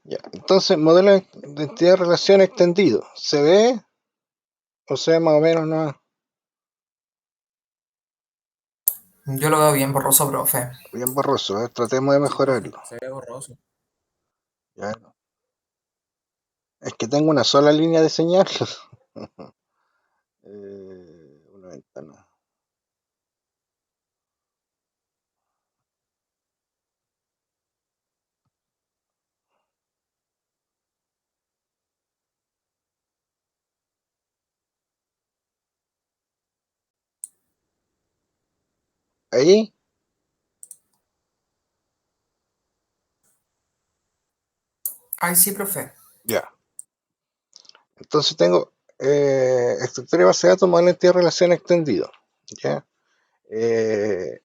Ya. Entonces, modelo de entidad de relación extendido. ¿Se ve? O sea, más o menos, ¿no? Yo lo veo bien borroso, profe. Bien borroso. Tratemos de Sí, profe, mejorarlo. se ve borroso. Ya. Es que tengo una sola línea de señal. Una ventana. Ahí, Ay, sí, profe. ya. Entonces tengo estructura y base de datos, modelo de entidad de relación extendido. ¿Ya?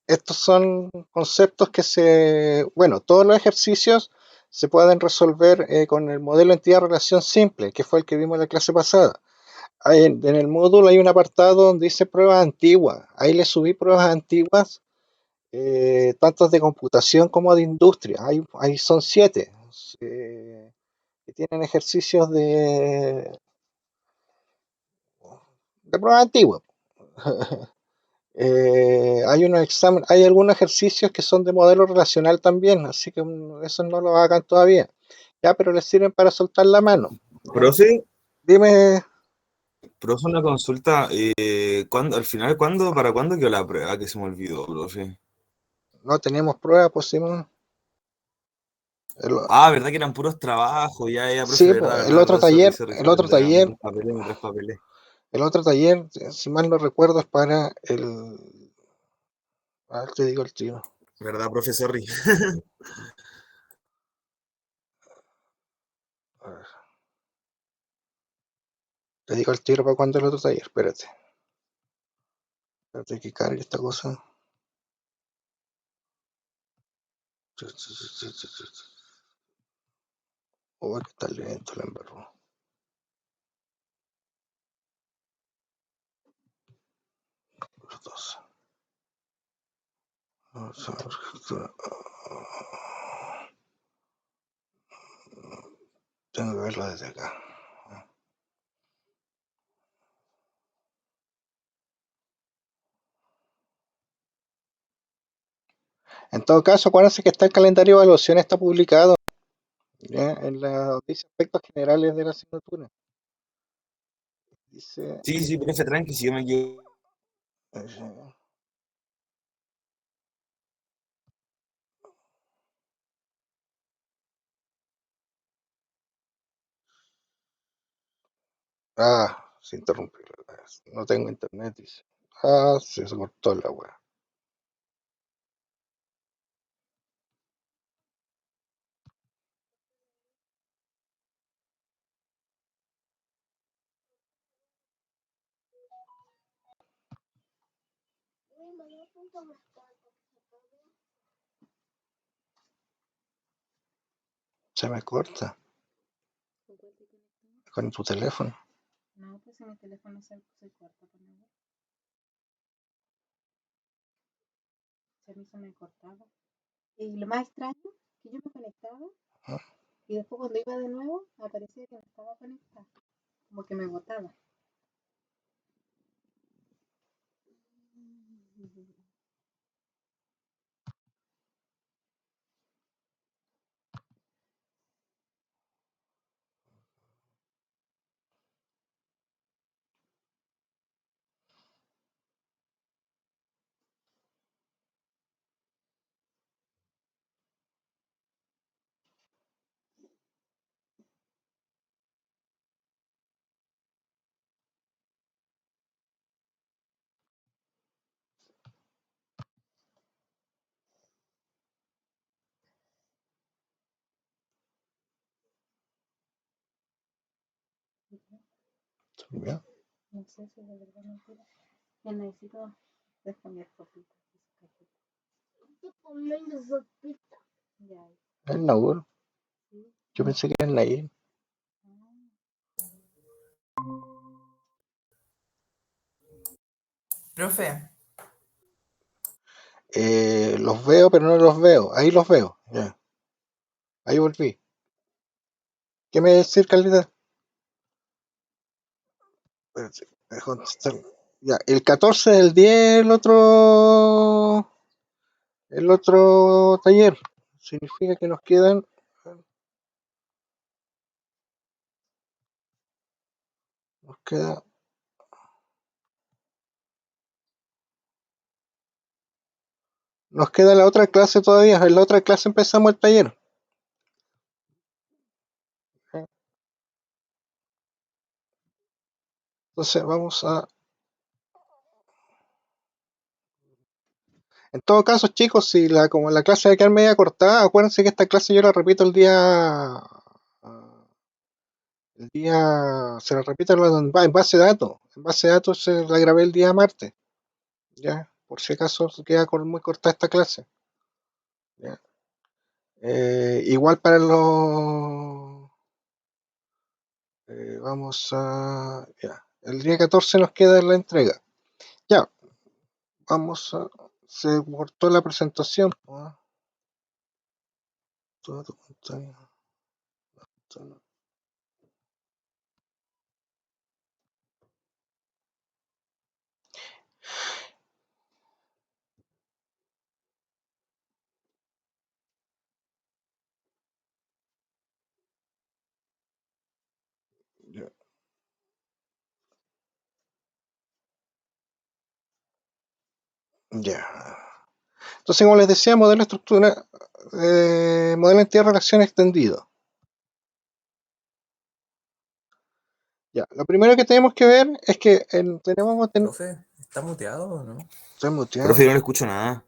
Estos son conceptos que bueno, todos los ejercicios se pueden resolver con el modelo de entidad de relación simple, que fue el que vimos en la clase pasada. En el módulo hay un apartado donde dice pruebas antiguas. Ahí le subí pruebas antiguas, tanto de computación como de industria. Ahí son 7 que tienen ejercicios de pruebas antiguas. Hay algunos ejercicios que son de modelo relacional también, así que esos no lo hagan todavía. Ya, pero les sirven para soltar la mano. ¿Ya? Profe, Dime, profe, una consulta. Al final, para cuándo quedó la prueba? Que se me olvidó, profe. no tenemos pruebas, pues Simón. El- Ah, verdad que eran puros trabajos. Ya, profe, sí, verdad, pues, verdad, verdad. Sorry, sorry, el sorry. otro taller, Me traspapelé. el otro taller, si mal no recuerdo, es para te digo el tiro. ¿Verdad, profe? Sorry. A ver, te digo el tiro para cuando el otro taller, espérate que cargue esta cosa. Oh, que está lento la embarró. Los dos. Vamos a ver. Tengo que verlo desde acá. En todo caso, acuérdense que está el calendario de evaluación, está publicado, ¿ya? En los dice aspectos generales de la asignatura. Dice, Sí, sí, profe, tranqui, si yo me equivoco. eh, se interrumpió. No tengo internet, dice. Se cortó la web. Se me corta con tu teléfono. No, pues en mi teléfono se corta por mi web. A mí se me cortaba. Y lo más extraño, que yo me conectaba ¿No? y después cuando iba de nuevo aparecía que no estaba conectada. Como que me botaba. ¿Ya? No sé si de verdad no quiero. Ya necesito cambiar cositas. Estoy comiendo sopita. Ya, El Naur. sí. Yo pensé que era el Nair. Profe, Los veo, pero no los veo. Ahí los veo. Ya. Ahí volví. ¿Qué me decir, Carlita? Espérate, deja contestar. Ya, el 14 del 10 el otro taller. Significa que nos queda nos queda la otra clase todavía. En la otra clase empezamos el taller. Entonces vamos a... En todo caso, chicos, si como la clase va a quedar media cortada, acuérdense que esta clase yo la repito se la repito en base de datos. En base de datos se la grabé el día martes. Ya, por si acaso se queda muy corta esta clase. Ya. Igual para los... vamos a... Ya. El día 14 nos queda la entrega. Ya, vamos a... Se cortó la presentación. Toda tu pantalla. Ya. Ya. Entonces, como les decía, modelo estructura, modelo entidad relación extendido. Ya, lo primero que tenemos que ver es que tenemos... Profe, ¿está muteado o no? Estoy muteado. Profe, yo no le escucho nada.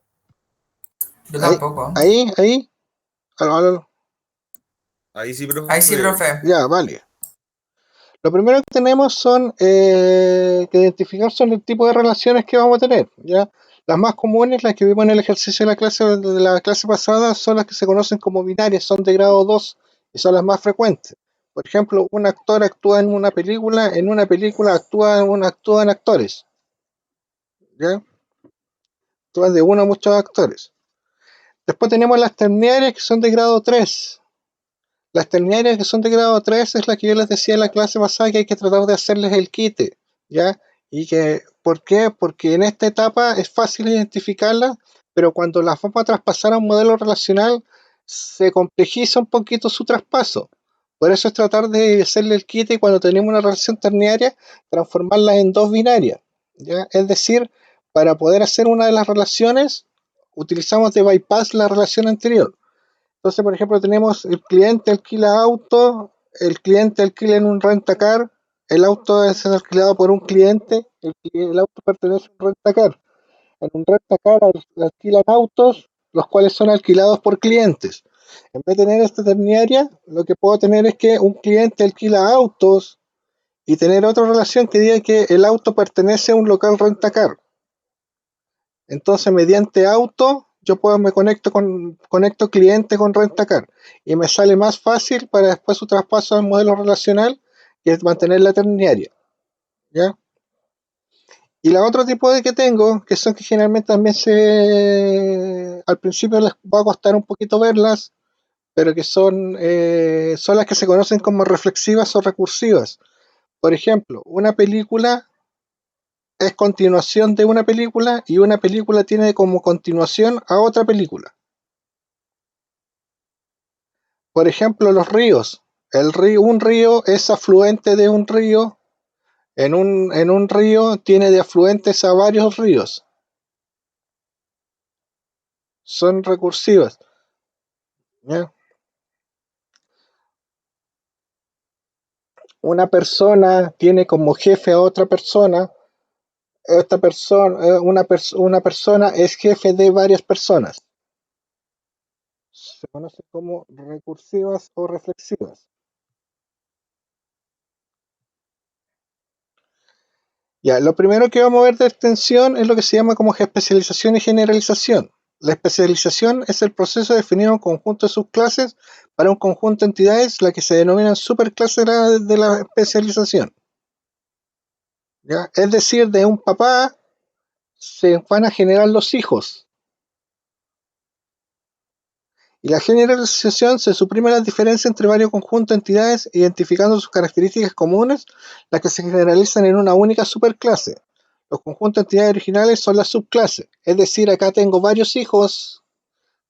Yo Ahí, tampoco. ahí. Aló. Ahí sí, profe. Ahí sí, profe. Ya, vale. Lo primero que tenemos son que identificar son el tipo de relaciones que vamos a tener, ¿ya? Las más comunes, las que vimos en el ejercicio de la clase pasada, son las que se conocen como binarias, son de grado 2 y son las más frecuentes. Por ejemplo, un actor actúa en una película actúan actores, ¿ya? Actúan de uno a muchos actores. Después tenemos las ternarias que son de grado 3. Las ternarias que son de grado 3 es la que yo les decía en la clase pasada que hay que tratar de hacerles el quite, ¿ya? ¿Por qué? Porque en esta etapa es fácil identificarlas, pero cuando las vamos a traspasar a un modelo relacional se complejiza un poquito su traspaso. Por eso es tratar de hacerle el quite y cuando tenemos una relación ternaria, transformarla en dos binarias, ¿ya? Es decir, para poder hacer una de las relaciones, utilizamos de bypass la relación anterior. Entonces, por ejemplo, tenemos el cliente alquila auto, el cliente alquila en un rentacar, el auto es alquilado por un cliente, el auto pertenece a un rentacar. En un rentacar alquilan autos, los cuales son alquilados por clientes. En vez de tener esta ternaria, lo que puedo tener es que un cliente alquila autos y tener otra relación que diga que el auto pertenece a un local rentacar. Entonces, mediante auto, me conecto cliente con rentacar y me sale más fácil para después su traspaso al modelo relacional que es mantener la ternaria, ¿ya? Y la otro tipo de que tengo, que son que generalmente también al principio les va a costar un poquito verlas, pero que son las que se conocen como reflexivas o recursivas. Por ejemplo, una película es continuación de una película y una película tiene como continuación a otra película. Por ejemplo, los ríos. Un río es afluente de un río. En un río tiene de afluentes a varios ríos. Son recursivas, ¿ya? Una persona tiene como jefe a otra persona. Una persona es jefe de varias personas. Se conoce como recursivas o reflexivas. Ya, lo primero que vamos a ver de extensión es lo que se llama como especialización y generalización. La especialización es el proceso de definir un conjunto de subclases para un conjunto de entidades, la que se denominan superclases de la especialización. ¿Ya? Es decir, de un papá se van a generar los hijos. Y la generalización se suprime las diferencias entre varios conjuntos de entidades, identificando sus características comunes, las que se generalizan en una única superclase. Los conjuntos de entidades originales son las subclases, es decir, acá tengo varios hijos,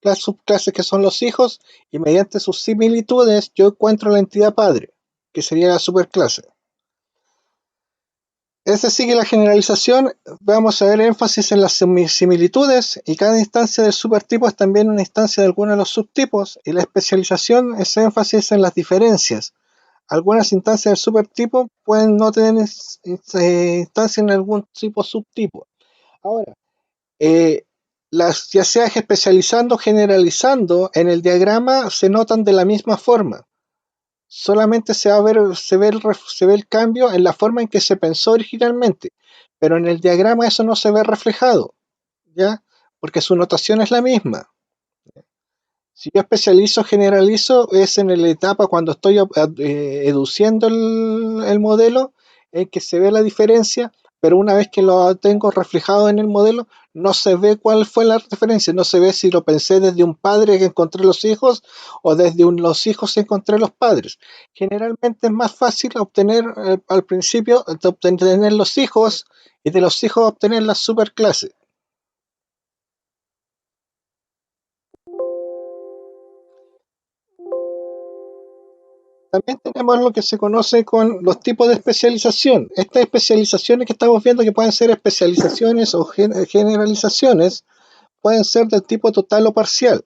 las subclases que son los hijos, y mediante sus similitudes yo encuentro la entidad padre, que sería la superclase. Es decir, que la generalización, vamos a ver énfasis en las similitudes, y cada instancia del supertipo es también una instancia de alguno de los subtipos, y la especialización es énfasis en las diferencias. Algunas instancias del supertipo pueden no tener instancia en algún tipo subtipo. Ahora, ya sea especializando o generalizando, en el diagrama se notan de la misma forma. Solamente se ve el cambio en la forma en que se pensó originalmente, pero en el diagrama eso no se ve reflejado, ¿ya? Porque su notación es la misma. Si yo especializo, generalizo, es en la etapa cuando estoy educiendo el modelo, en que se ve la diferencia, pero una vez que lo tengo reflejado en el modelo, no se ve cuál fue la diferencia, no se ve si lo pensé desde un padre que encontré los hijos o desde los hijos que encontré los padres. Generalmente es más fácil obtener al principio, obtener los hijos y de los hijos obtener la superclase. También tenemos lo que se conoce con los tipos de especialización. Estas especializaciones que estamos viendo, que pueden ser especializaciones o generalizaciones, pueden ser del tipo total o parcial.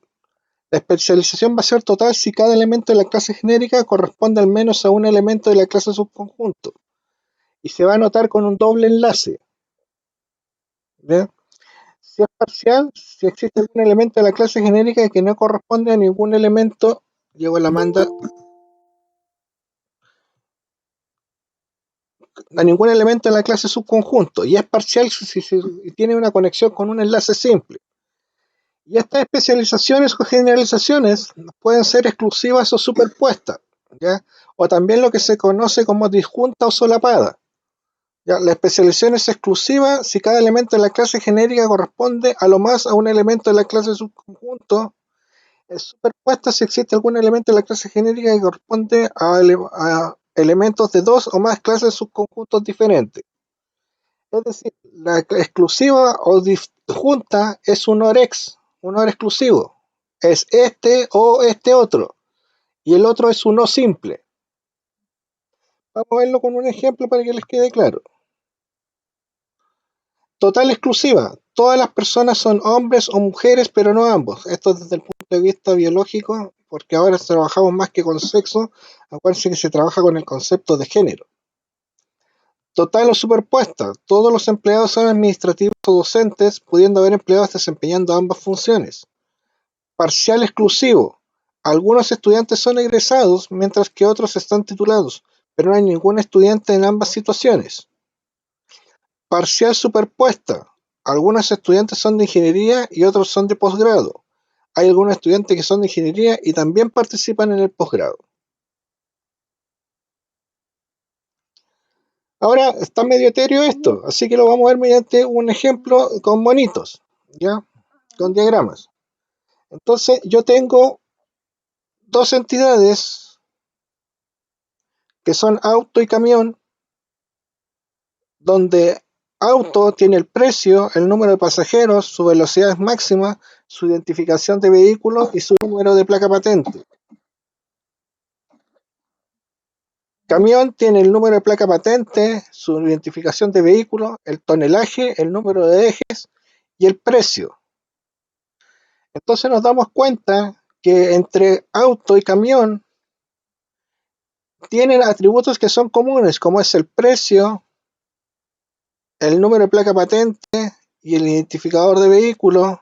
La especialización va a ser total si cada elemento de la clase genérica corresponde al menos a un elemento de la clase subconjunto. Y se va a anotar con un doble enlace. ¿Ve? Si es parcial, si existe algún elemento de la clase genérica que no corresponde a ningún elemento, llegó la manda, a ningún elemento de la clase subconjunto, y es parcial si tiene una conexión con un enlace simple. Y estas especializaciones o generalizaciones pueden ser exclusivas o superpuestas, ¿ya? O también lo que se conoce como disjunta o solapada. ¿Ya? La especialización es exclusiva si cada elemento de la clase genérica corresponde a lo más a un elemento de la clase subconjunto. Es superpuesta si existe algún elemento de la clase genérica que corresponde a elementos de dos o más clases subconjuntos diferentes. Es decir, la exclusiva o disjunta es un OR exclusivo. Es este o este otro. Y el otro es un O simple. Vamos a verlo con un ejemplo para que les quede claro. Total exclusiva. Todas las personas son hombres o mujeres, pero no ambos. Esto desde el punto de vista biológico, porque ahora trabajamos más que con sexo. Acuérdense que se trabaja con el concepto de género. Total o superpuesta. Todos los empleados son administrativos o docentes, pudiendo haber empleados desempeñando ambas funciones. Parcial exclusivo. Algunos estudiantes son egresados, mientras que otros están titulados, pero no hay ningún estudiante en ambas situaciones. Parcial superpuesta. Algunos estudiantes son de ingeniería y otros son de posgrado. Hay algunos estudiantes que son de ingeniería y también participan en el posgrado. Ahora está medio etéreo esto, así que lo vamos a ver mediante un ejemplo con monitos, ¿ya? Con diagramas. Entonces yo tengo dos entidades que son auto y camión, donde auto tiene el precio, el número de pasajeros, su velocidad máxima, su identificación de vehículo y su número de placa patente. Camión tiene el número de placa patente, su identificación de vehículo, el tonelaje, el número de ejes y el precio. Entonces nos damos cuenta que entre auto y camión tienen atributos que son comunes, como es el precio, el número de placa patente y el identificador de vehículo,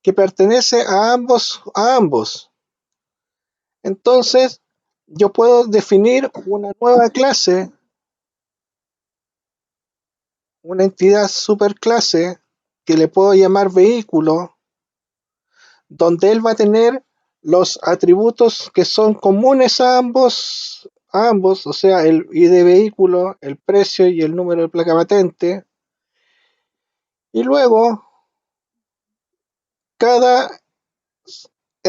que pertenece a ambos. Entonces, yo puedo definir una nueva clase, una entidad superclase, que le puedo llamar vehículo, donde él va a tener los atributos que son comunes a ambos, o sea, el ID de vehículo, el precio y el número de placa patente. Y luego, cada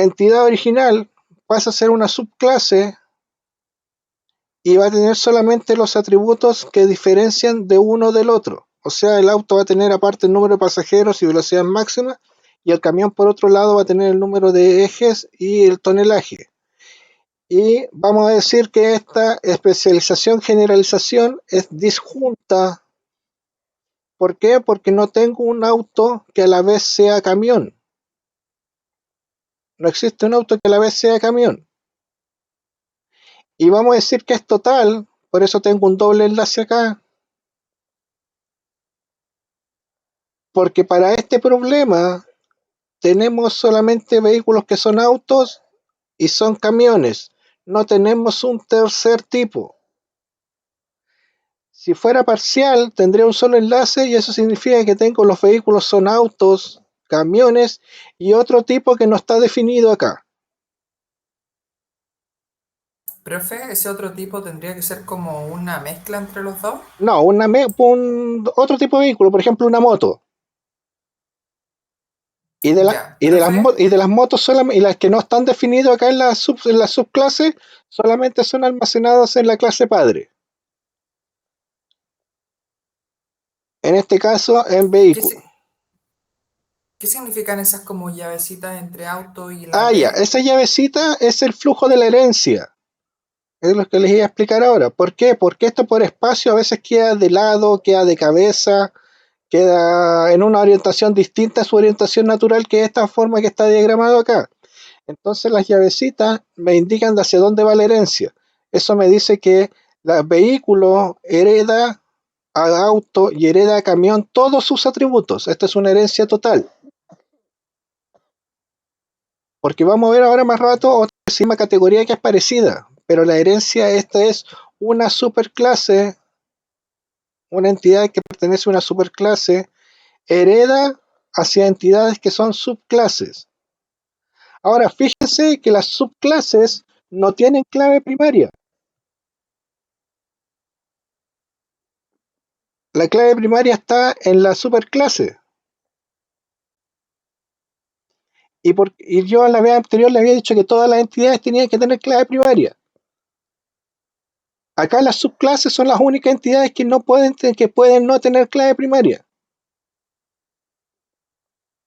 entidad original pasa a ser una subclase y va a tener solamente los atributos que diferencian de uno del otro. O sea, el auto va a tener aparte el número de pasajeros y velocidad máxima, y el camión por otro lado va a tener el número de ejes y el tonelaje. Y vamos a decir que esta especialización generalización es disjunta. ¿Por qué? Porque no tengo un auto que a la vez sea camión. No existe un auto que a la vez sea camión. Y vamos a decir que es total, por eso tengo un doble enlace acá. Porque para este problema tenemos solamente vehículos que son autos y son camiones. No tenemos un tercer tipo. Si fuera parcial, tendría un solo enlace y eso significa que tengo los vehículos son autos, camiones y otro tipo que no está definido acá. Profe, ese otro tipo tendría que ser como una mezcla entre los dos. No, otro tipo de vehículo, por ejemplo una moto. Y de, Ya, profe, y de las motos solamente, y las que no están definidas acá en en la subclase, solamente son almacenadas en la clase padre. En este caso, en ¿qué, vehículo. si- qué significan esas como llavecitas entre auto y la Ah, ya, B? esa llavecita es el flujo de la herencia. Es lo que les iba a explicar ahora. ¿Por qué? Porque esto por espacio a veces queda de lado, queda de cabeza, queda en una orientación distinta a su orientación natural, que es esta forma que está diagramado acá. Entonces las llavecitas me indican de hacia dónde va la herencia. Eso me dice que el vehículo hereda a auto y hereda a camión todos sus atributos. Esta es una herencia total. Porque vamos a ver ahora más rato otra misma categoría que es parecida. Pero la herencia esta es una superclase, una entidad que pertenece a una superclase, hereda hacia entidades que son subclases. Ahora, fíjense que las subclases no tienen clave primaria. La clave primaria está en la superclase. Y yo en la vez anterior le había dicho que todas las entidades tenían que tener clave primaria. Acá las subclases son las únicas entidades que pueden no tener clave primaria.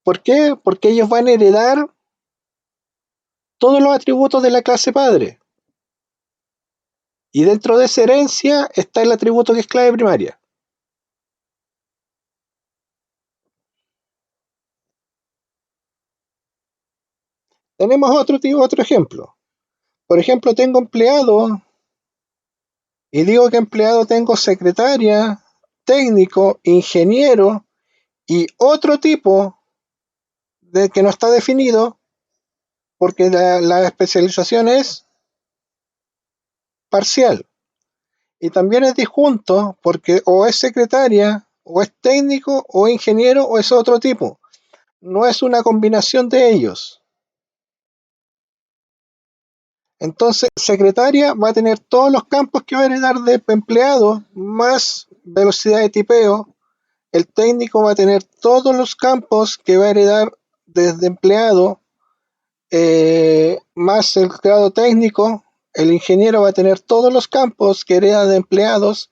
¿Por qué? Porque ellos van a heredar todos los atributos de la clase padre. Y dentro de esa herencia está el atributo que es clave primaria. Tenemos otro ejemplo. Por ejemplo, tengo empleado y digo que empleado tengo secretaria, técnico, ingeniero y otro tipo de que no está definido porque la especialización es parcial. Y también es disjunto porque o es secretaria, o es técnico, o ingeniero, o es otro tipo. No es una combinación de ellos. Entonces, secretaria va a tener todos los campos que va a heredar de empleado, más velocidad de tipeo. El técnico va a tener todos los campos que va a heredar desde empleado, más el grado técnico. El ingeniero va a tener todos los campos que hereda de empleados,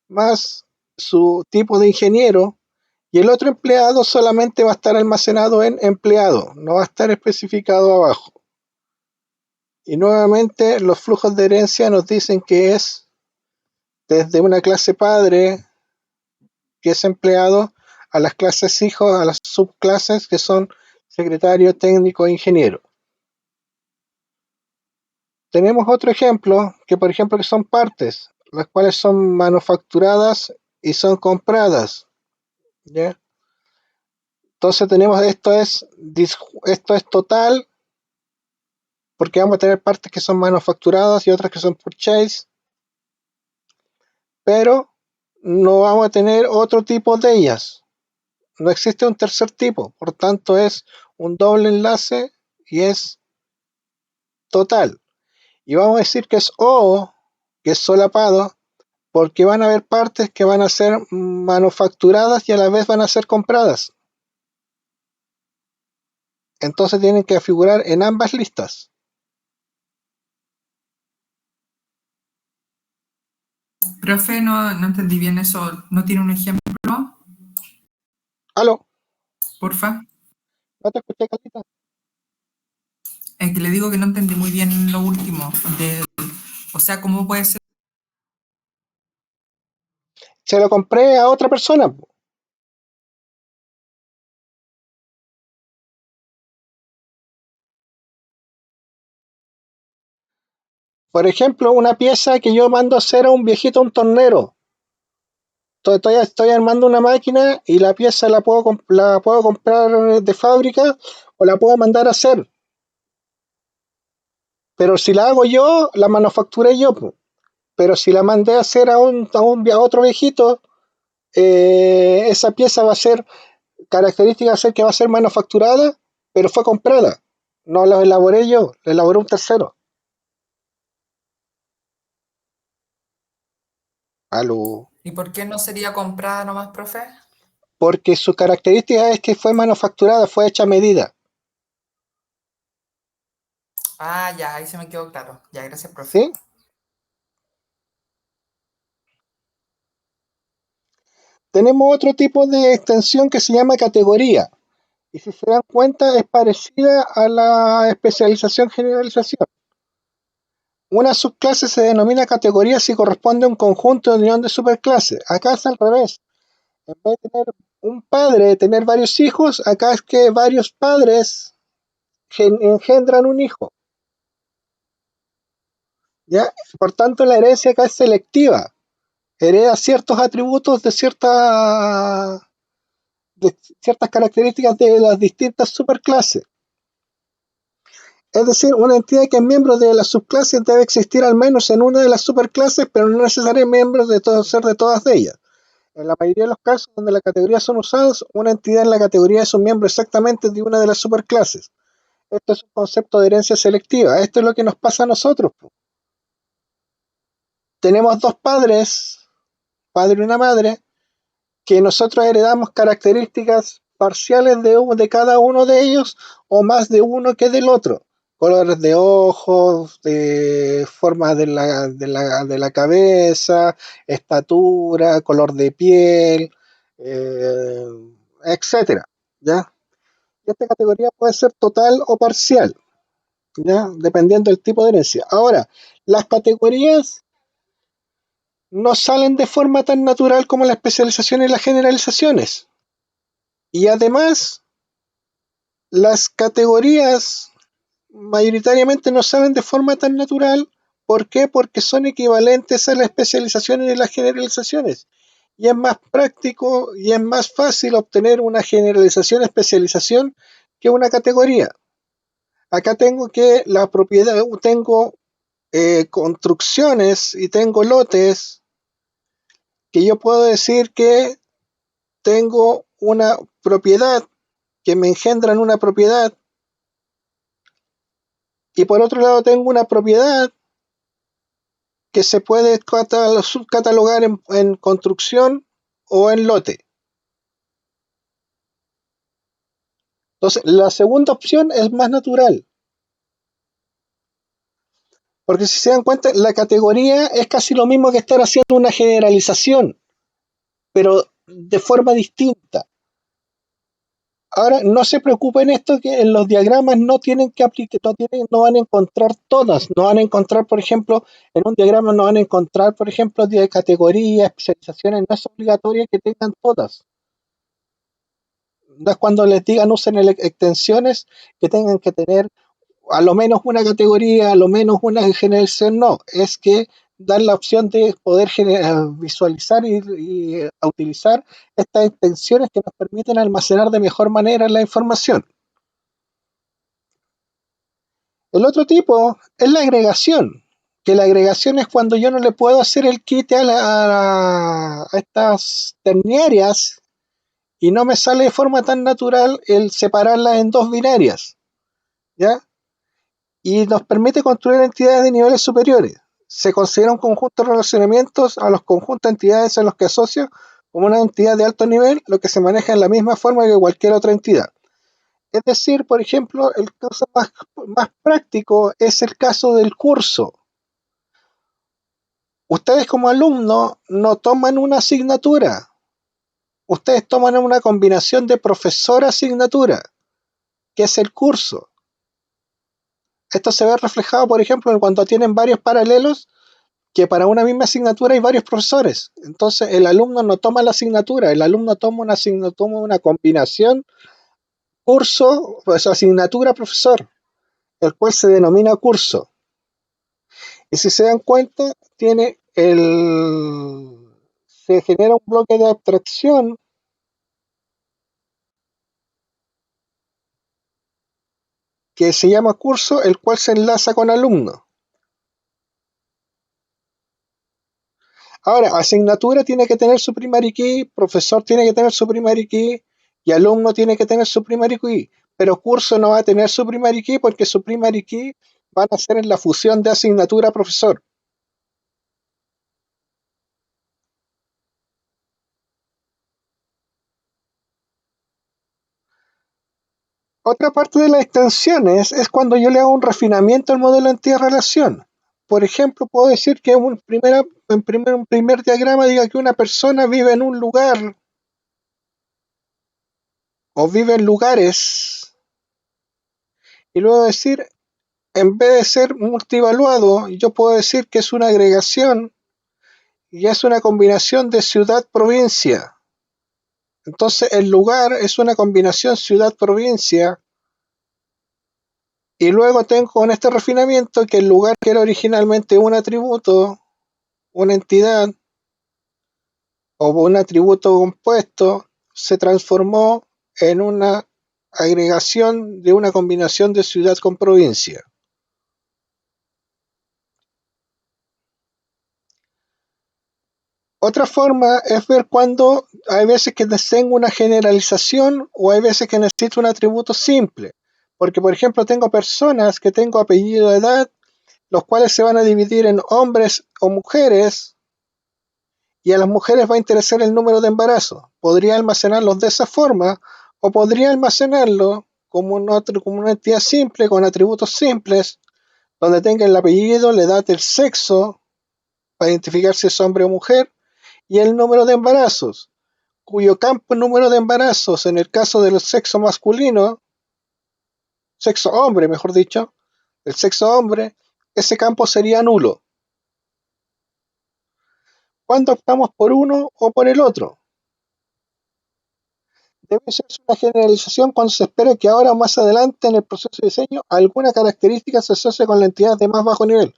más su tipo de ingeniero. Y el otro empleado solamente va a estar almacenado en empleado, no va a estar especificado abajo. Y nuevamente los flujos de herencia nos dicen que es desde una clase padre, que es empleado, a las clases hijos, a las subclases que son secretario, técnico e ingeniero. Tenemos otro ejemplo, que por ejemplo que son partes, las cuales son manufacturadas y son compradas. ¿Ya? Entonces tenemos esto es total, porque vamos a tener partes que son manufacturadas y otras que son purchase, pero no vamos a tener otro tipo de ellas. No existe un tercer tipo, por tanto es un doble enlace y es total. Y vamos a decir que es O, que es solapado, porque van a haber partes que van a ser manufacturadas y a la vez van a ser compradas. entonces tienen que figurar en ambas listas. Profe, no entendí bien eso. ¿No tiene un ejemplo, ¿Aló? porfa? ¿No te escuché, Catita? Es que le digo que no entendí muy bien lo último. O sea, ¿cómo puede ser? Se lo compré a otra persona. Por ejemplo, una pieza que yo mando a hacer a un viejito, un tornero. Estoy armando una máquina y la pieza la puedo comprar de fábrica o la puedo mandar a hacer. Pero si la hago yo, la manufacturé yo. Pero si la mandé a hacer a otro viejito, esa pieza va a ser, característica va a ser que va a ser manufacturada, pero fue comprada. No la elaboré yo, la elaboró un tercero. Aló. ¿Y por qué no sería comprada nomás, profe? Porque su característica es que fue manufacturada, fue hecha a medida. Ah, ya, ahí se me quedó claro. Ya, gracias, profe. ¿Sí? Tenemos otro tipo de extensión que se llama categoría. Y si se dan cuenta, es parecida a la especialización generalización. Una subclase se denomina categoría si corresponde a un conjunto de unión de superclases. Acá es al revés. En vez de tener un padre, tener varios hijos, acá es que varios padres engendran un hijo. ¿Ya? Por tanto, la herencia acá es selectiva. Hereda ciertos atributos de ciertas características de las distintas superclases. Es decir, una entidad que es miembro de las subclases debe existir al menos en una de las superclases, pero no necesariamente miembro de ser de todas de ellas. En la mayoría de los casos donde las categorías son usadas, una entidad en la categoría es un miembro exactamente de una de las superclases. Esto es un concepto de herencia selectiva. Esto es lo que nos pasa a nosotros. Tenemos dos padres, padre y una madre, que nosotros heredamos características parciales de cada uno de ellos o más de uno que del otro. Colores de ojos, de forma de la cabeza, estatura, color de piel, eh, etcétera. ¿Ya? Esta categoría puede ser total o parcial, ¿ya? Dependiendo del tipo de herencia. Ahora, las categorías no salen de forma tan natural como la especialización y las generalizaciones. Y además, las categorías mayoritariamente no salen de forma tan natural. ¿Por qué? Porque son equivalentes a las especializaciones y las generalizaciones. Y es más práctico y es más fácil obtener una generalización especialización que una categoría. Acá tengo que la propiedad, tengo construcciones y tengo lotes que yo puedo decir que tengo una propiedad que me engendran una propiedad y por otro lado tengo una propiedad que se puede subcatalogar en construcción o en lote. Entonces, la segunda opción es más natural, porque si se dan cuenta, la categoría es casi lo mismo que estar haciendo una generalización, pero de forma distinta. Ahora, no se preocupen esto que en los diagramas no tienen que aplicar, no van a encontrar todas, no van a encontrar, por ejemplo, en un diagrama no van a encontrar, por ejemplo, de categorías, especializaciones, no es obligatorio que tengan todas. No es cuando les digan usen extensiones que tengan que tener a lo menos una categoría, a lo menos una generalización, no, es que dan la opción de poder visualizar y utilizar estas extensiones que nos permiten almacenar de mejor manera la información. El otro tipo es la agregación, que la agregación es cuando yo no le puedo hacer el quite a estas terniarias y no me sale de forma tan natural el separarlas en dos binarias, ¿ya? Y nos permite construir entidades de niveles superiores. Se considera un conjunto de relacionamientos a los conjuntos de entidades a los que asocio como una entidad de alto nivel, lo que se maneja en la misma forma que cualquier otra entidad. Es decir, por ejemplo, el caso más práctico es el caso del curso. Ustedes como alumnos no toman una asignatura, ustedes toman una combinación de profesor-asignatura, que es el curso. Esto se ve reflejado, por ejemplo, en cuando tienen varios paralelos, que para una misma asignatura hay varios profesores. Entonces el alumno no toma la asignatura, el alumno toma una combinación curso, pues asignatura profesor, el cual se denomina curso. Y si se dan cuenta, se genera un bloque de abstracción que se llama curso, el cual se enlaza con alumno. Ahora, asignatura tiene que tener su primary key, profesor tiene que tener su primary key y alumno tiene que tener su primary key, pero curso no va a tener su primary key porque su primary key van a ser en la fusión de asignatura-profesor. Otra parte de las extensiones es cuando yo le hago un refinamiento al modelo entidad-relación. Por ejemplo, puedo decir que un primer diagrama diga que una persona vive en un lugar o vive en lugares, y luego decir, en vez de ser multievaluado, yo puedo decir que es una agregación y es una combinación de ciudad-provincia. Entonces el lugar es una combinación ciudad-provincia. Y luego tengo con este refinamiento que el lugar que era originalmente un atributo, una entidad o un atributo compuesto, se transformó en una agregación de una combinación de ciudad con provincia. Otra forma es ver cuando hay veces que tengo una generalización o hay veces que necesito un atributo simple. Porque, por ejemplo, tengo personas que tengo apellido de edad, los cuales se van a dividir en hombres o mujeres, y a las mujeres va a interesar el número de embarazo. Podría almacenarlos de esa forma o podría almacenarlo como una entidad simple con atributos simples, donde tenga el apellido, la edad, el sexo, para identificar si es hombre o mujer, y el número de embarazos, cuyo campo número de embarazos, en el caso del sexo masculino, sexo hombre, mejor dicho, el sexo hombre, ese campo sería nulo. ¿Cuándo optamos por uno o por el otro? Debe ser una generalización cuando se espera que ahora o más adelante en el proceso de diseño alguna característica se asocie con la entidad de más bajo nivel,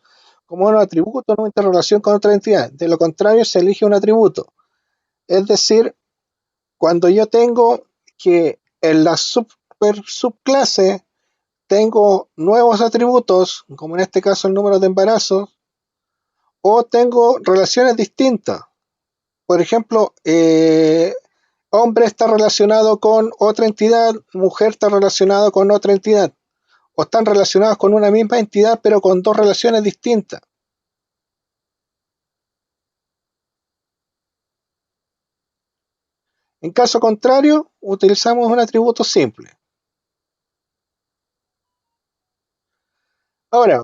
como un atributo o una interrelación con otra entidad. De lo contrario, se elige un atributo. Es decir, cuando yo tengo que en la subclase tengo nuevos atributos, como en este caso el número de embarazos, o tengo relaciones distintas. Por ejemplo, hombre está relacionado con otra entidad, mujer está relacionado con otra entidad, o están relacionados con una misma entidad pero con dos relaciones distintas. En caso contrario, utilizamos un atributo simple. Ahora,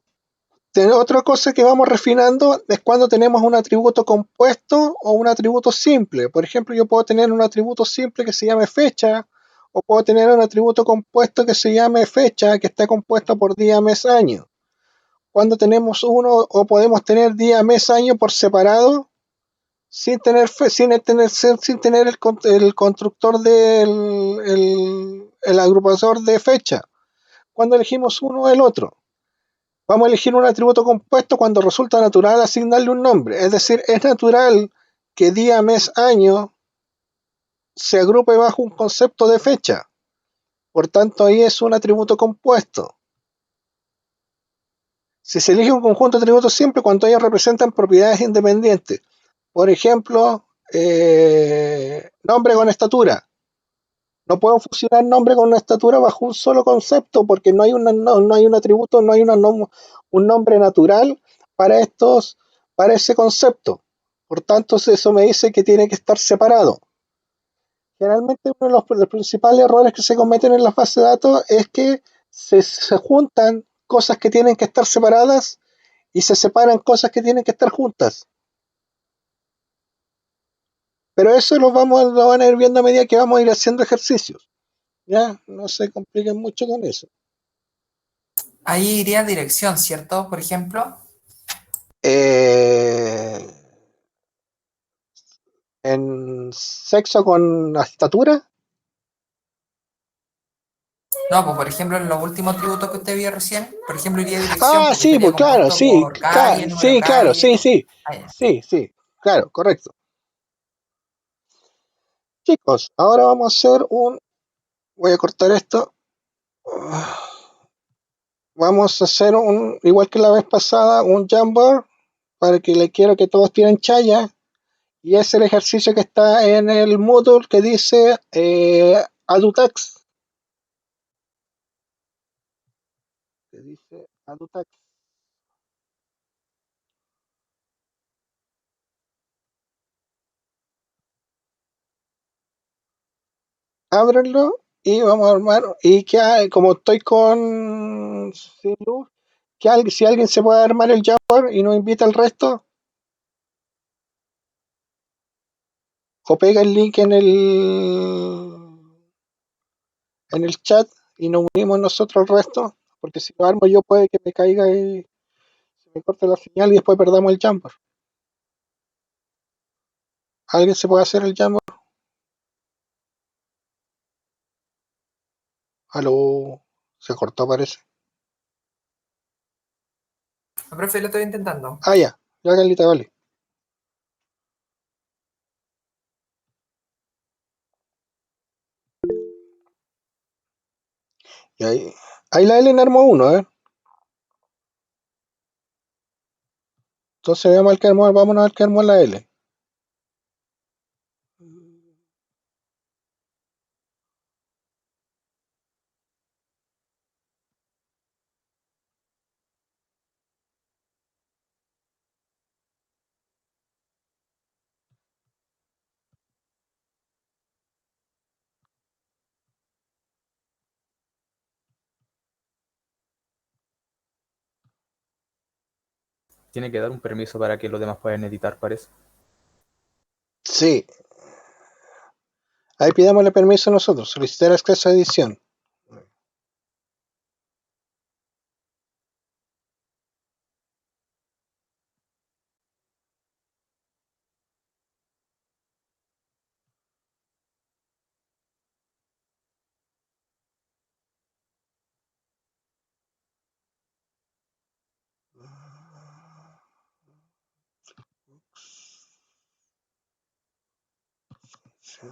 otra cosa que vamos refinando es cuando tenemos un atributo compuesto o un atributo simple. Por ejemplo, yo puedo tener un atributo simple que se llame fecha, o puedo tener un atributo compuesto que se llame fecha, que está compuesto por día, mes, año. Cuando tenemos uno o podemos tener día, mes, año por separado, sin tener el constructor el agrupador de fecha. Cuando elegimos uno o el otro, vamos a elegir un atributo compuesto cuando resulta natural asignarle un nombre. Es decir, es natural que día, mes, año se agrupe bajo un concepto de fecha. Por tanto, ahí es un atributo compuesto. Si se elige un conjunto de atributos siempre cuando ellos representan propiedades independientes. Por ejemplo, nombre con estatura. No puedo fusionar nombre con estatura bajo un solo concepto porque no hay un atributo, no hay un nombre natural para ese concepto. Por tanto, eso me dice que tiene que estar separado. Generalmente uno de los principales errores que se cometen en las bases de datos es que se juntan cosas que tienen que estar separadas y se separan cosas que tienen que estar juntas. Pero eso lo van a ir viendo a medida que vamos a ir haciendo ejercicios. Ya, no se compliquen mucho con eso. Ahí iría dirección, ¿cierto? Por ejemplo. En sexo con estatura. No, pues por ejemplo, en los últimos tributos que usted vio recién, por ejemplo, iría dirección porque Sí, estaría pues claro, compuesto sí, por calle, número de sí, claro, calle. sí, Ah, ya. sí, claro, correcto. Chicos, ahora vamos a hacer voy a cortar esto. Vamos a hacer igual que la vez pasada, un Jamboard para que le quiero que todos tiren chaya. Y es el ejercicio que está en el Moodle que dice Adutax. Que dice Adutax. Ábrenlo y vamos a armar. Y que como estoy sin luz, si alguien se puede armar el Jamboard y nos invita al resto, o pega el link en el chat y nos unimos nosotros al resto, porque si lo armo yo puede que me caiga y se me corte la señal y después perdamos el Jamboard. ¿Alguien se puede hacer el Jamboard? Aló, se cortó parece. No, profe, lo estoy intentando. Ya, Carlita, vale. Y ahí la Ellen armó uno, ¿eh? Entonces vámonos a ver qué armó la L. Tiene que dar un permiso para que los demás puedan editar, parece. Sí, ahí pidámosle permiso a nosotros, solicitar acceso a edición. Sí.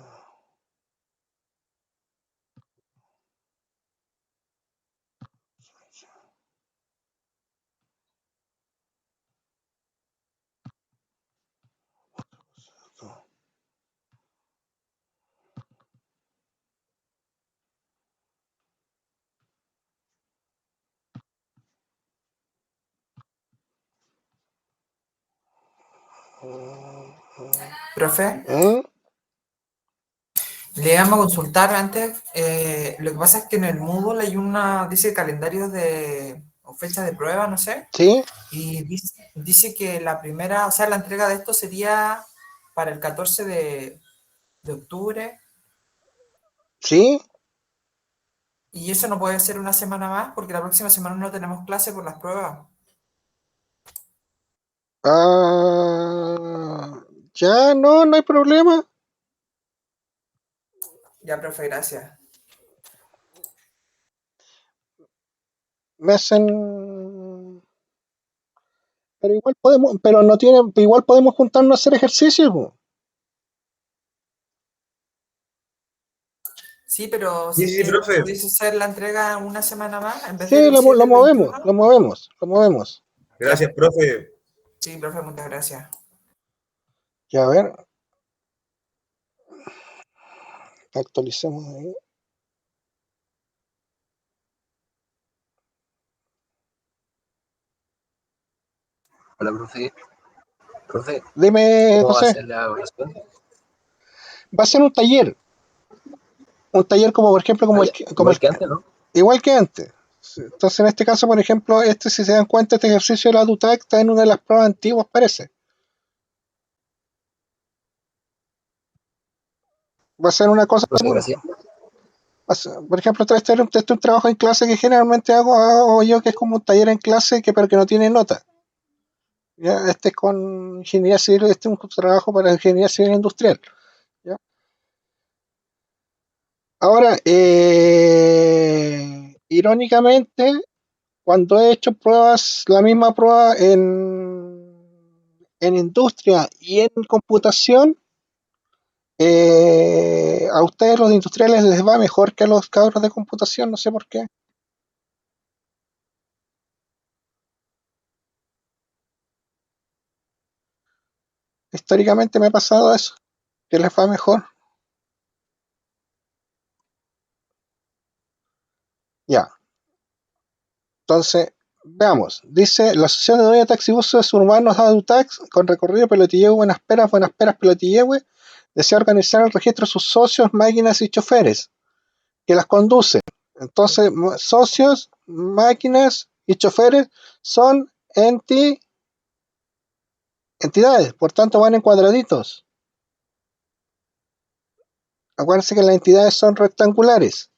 Profe, ¿Mm? le vamos a consultar antes. Lo que pasa es que en el Moodle hay dice calendario o fecha de prueba, no sé. ¿Sí? Y dice que la primera, o sea, la entrega de esto sería para el 14 de octubre. ¿Sí? Y eso no puede ser una semana más porque la próxima semana no tenemos clase por las pruebas. Ya, no hay problema. Ya, profe, gracias. Me hacen. Pero no tienen, igual podemos juntarnos a hacer ejercicios, po. Sí, pero Sí, si es sí, que profe. pudiese hacer la entrega una semana más en vez Sí, del 7 lo el 21. movemos, lo movemos, lo movemos. Ya, Gracias, profe. sí, profe, muchas gracias. Ya, a ver, actualicemos ahí. Hola, profe. Profe, Dime, ¿cómo va a José, ser la evaluación? va a ser un taller. un taller como por ejemplo como Igual que antes, ¿no? igual que antes. Entonces en este caso, por ejemplo, si se dan cuenta, este ejercicio de la DUTAC está en una de las pruebas antiguas, parece. Va a ser una cosa Profe, común. gracias. Por ejemplo, este es un trabajo en clase que generalmente hago yo, que es como un taller en clase, pero que no tiene nota. ¿Ya? Este es con ingeniería civil, este es un trabajo para ingeniería civil industrial. ¿Ya? Ahora, irónicamente, cuando he hecho pruebas, la misma prueba en industria y en computación, a ustedes los industriales les va mejor que a los cabros de computación, no sé por qué. Históricamente me ha pasado eso, que les va mejor. Ya, entonces, veamos. Dice, la Asociación de Dueños de Taxibuses Urbanos ADUTAX, con recorrido Pelotillehue, Buenas Peras, Pelotillehue, desea organizar el registro de sus socios, máquinas y choferes que las conducen. Entonces, socios, máquinas y choferes son entidades, por tanto van en cuadraditos. Acuérdense que las entidades son rectangulares.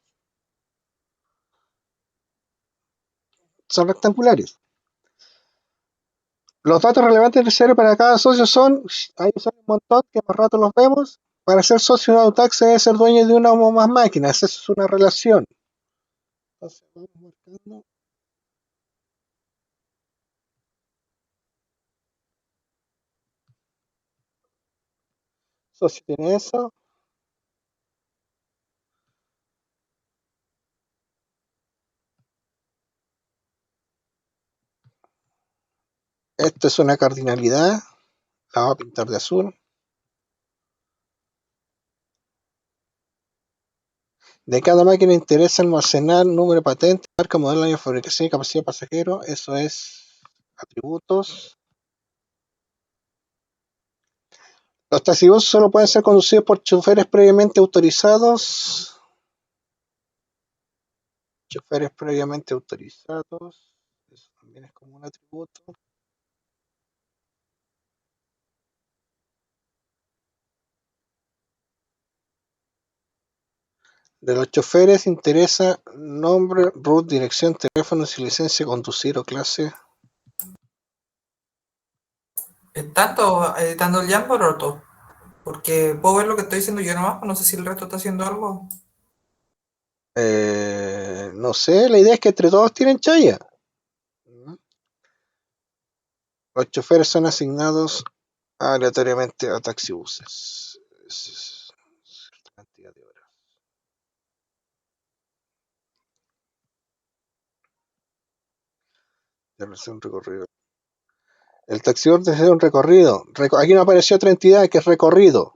Son rectangulares. Los datos relevantes necesarios para cada socio son, hay un montón que más rato los vemos. Para ser socio de Autax se debe ser dueño de una o más máquinas. Esa es una relación. Entonces, vamos marcando. Socio tiene eso. Esto es una cardinalidad. La vamos a pintar de azul. De cada máquina interesa almacenar número de patente, marca, modelo, año de fabricación y capacidad de pasajero. Eso es atributos. Los taxibús solo pueden ser conducidos por choferes previamente autorizados. Choferes previamente autorizados. Eso también es como un atributo. De los choferes interesa nombre, root, dirección, teléfono, si licencia, conducir o clase. ¿Tanto editando el Jamboard o todo? Porque puedo ver lo que estoy diciendo yo nomás, pero no sé si el resto está haciendo algo. No sé, la idea es que entre todos tienen chaya. Los choferes son asignados aleatoriamente a taxibuses. Es cierta cantidad de horas. De realizar un recorrido. El taxibus desea un recorrido. Aquí no apareció otra entidad que es recorrido.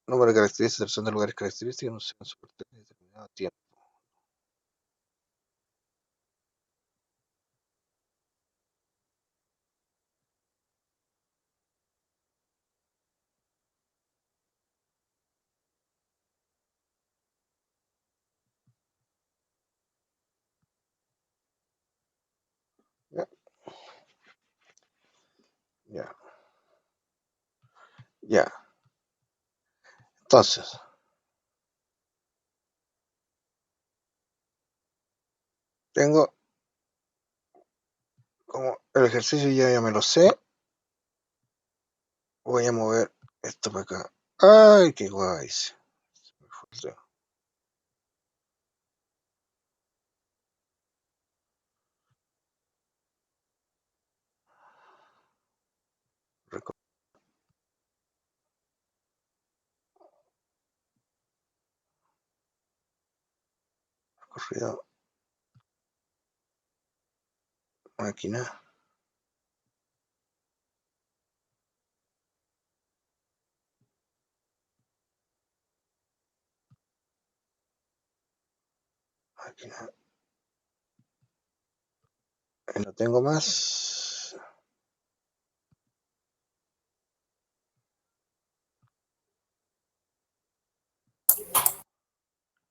Número de características, selección de lugares característicos, no se soporta en determinado tiempo. Ya, ya, ya. Entonces, tengo como el ejercicio ya me lo sé. Voy a mover esto para acá. Ay, qué guay. Recorrido, máquina, máquina. No tengo más.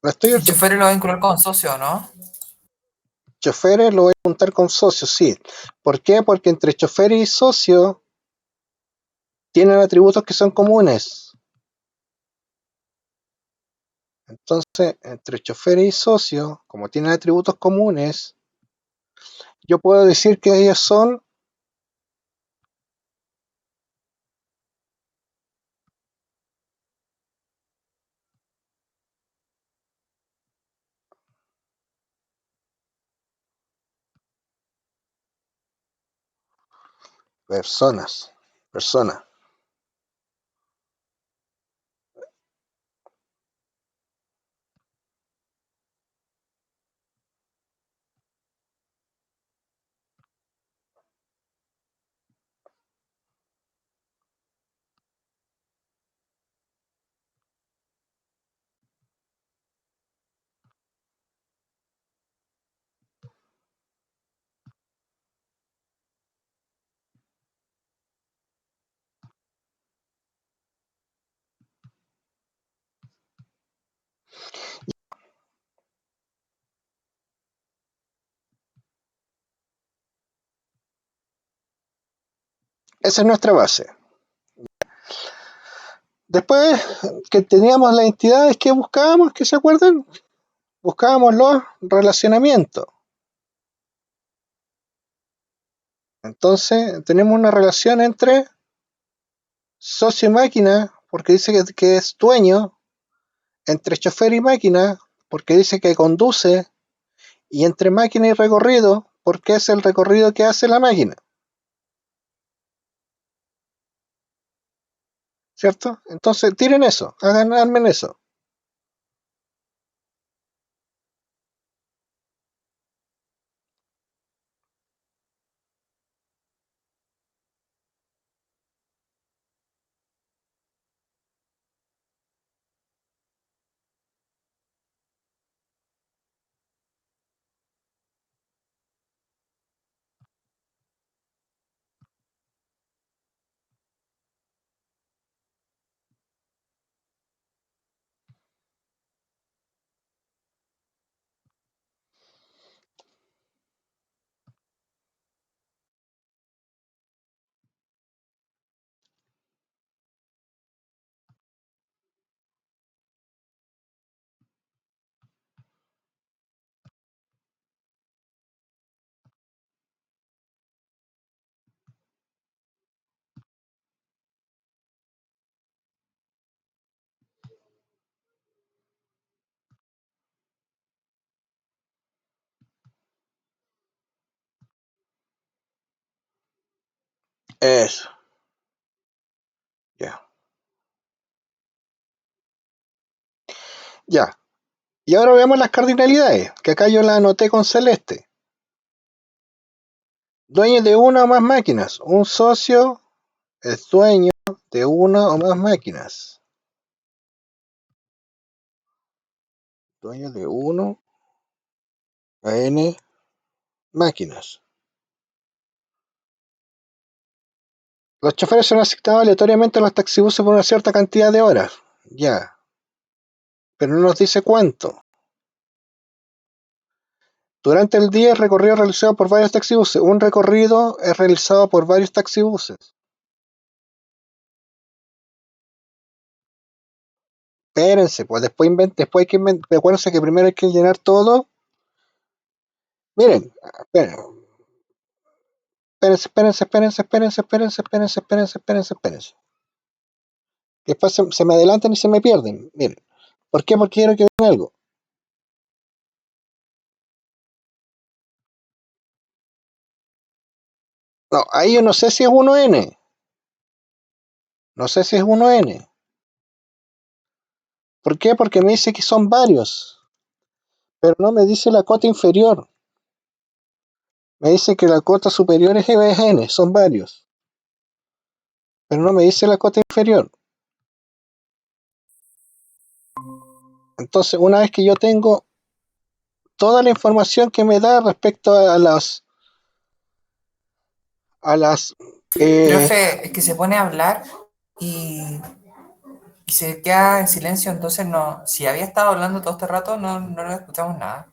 El chofer lo va a vincular con socio, ¿no? Choferes lo voy a juntar con socios, sí. ¿Por qué? Porque entre chofer y socio tienen atributos que son comunes. Entonces, entre chofer y socio, como tienen atributos comunes, yo puedo decir que ellos son personas. Esa es nuestra base. Después que teníamos las entidades que buscábamos, ¿que se acuerdan? Buscábamos los relacionamientos. Entonces tenemos una relación entre socio y máquina, porque dice que es dueño, entre chofer y máquina, porque dice que conduce, y entre máquina y recorrido, porque es el recorrido que hace la máquina. ¿Cierto? Entonces tiren eso, armen eso. Eso, ya. Ya. Y ahora veamos las cardinalidades, que acá yo las anoté con celeste. Dueño de una o más máquinas. Un socio es dueño de una o más máquinas. Dueño de uno a n máquinas. Los choferes son asignados aleatoriamente a los taxibuses por una cierta cantidad de horas. Ya. Pero no nos dice cuánto. Durante el día el recorrido es realizado por varios taxibuses. Un recorrido es realizado por varios taxibuses. Espérense, pues después hay que inventar. Acuérdense que primero hay que llenar todo. Miren, espérense. Después se me adelantan y se me pierden. Miren, ¿por qué? Porque quiero que vean algo. No, ahí yo no sé si es 1N. No sé si es 1N. ¿Por qué? Porque me dice que son varios. Pero no me dice la cota inferior. Me dice que la cota superior es N, son varios. Pero no me dice la cota inferior. Entonces, una vez que yo tengo toda la información que me da respecto a las Profe, es que se pone a hablar y se queda en silencio, entonces no. Si había estado hablando todo este rato, no lo escuchamos nada.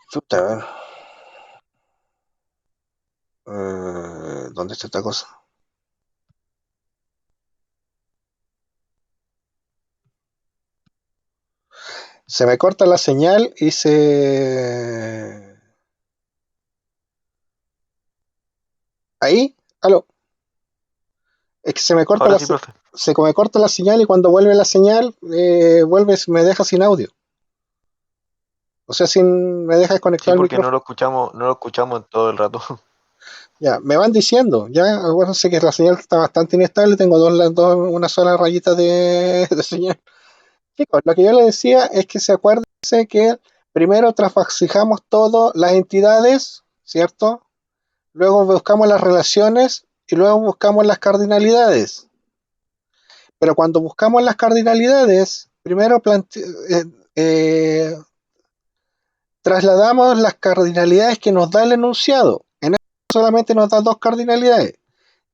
Chuta, a ver. ¿Dónde está esta cosa? Se me corta la señal y se... ¿Ahí? ¿Aló? Es que se me corta Ahora la sí, profe. me corta la señal y cuando vuelve la señal, me deja sin audio. O sea, me deja Sí, desconectado el porque micrófono. no lo escuchamos en todo el rato. Ya, me van diciendo, ya, acuérdense que la señal está bastante inestable, tengo una sola rayita de señal. Chicos, lo que yo les decía es que se acuérdense que primero trasfijamos todas las entidades, ¿cierto? Luego buscamos las relaciones y luego buscamos las cardinalidades. Pero cuando buscamos las cardinalidades, primero trasladamos las cardinalidades que nos da el enunciado. En este solamente nos da dos cardinalidades.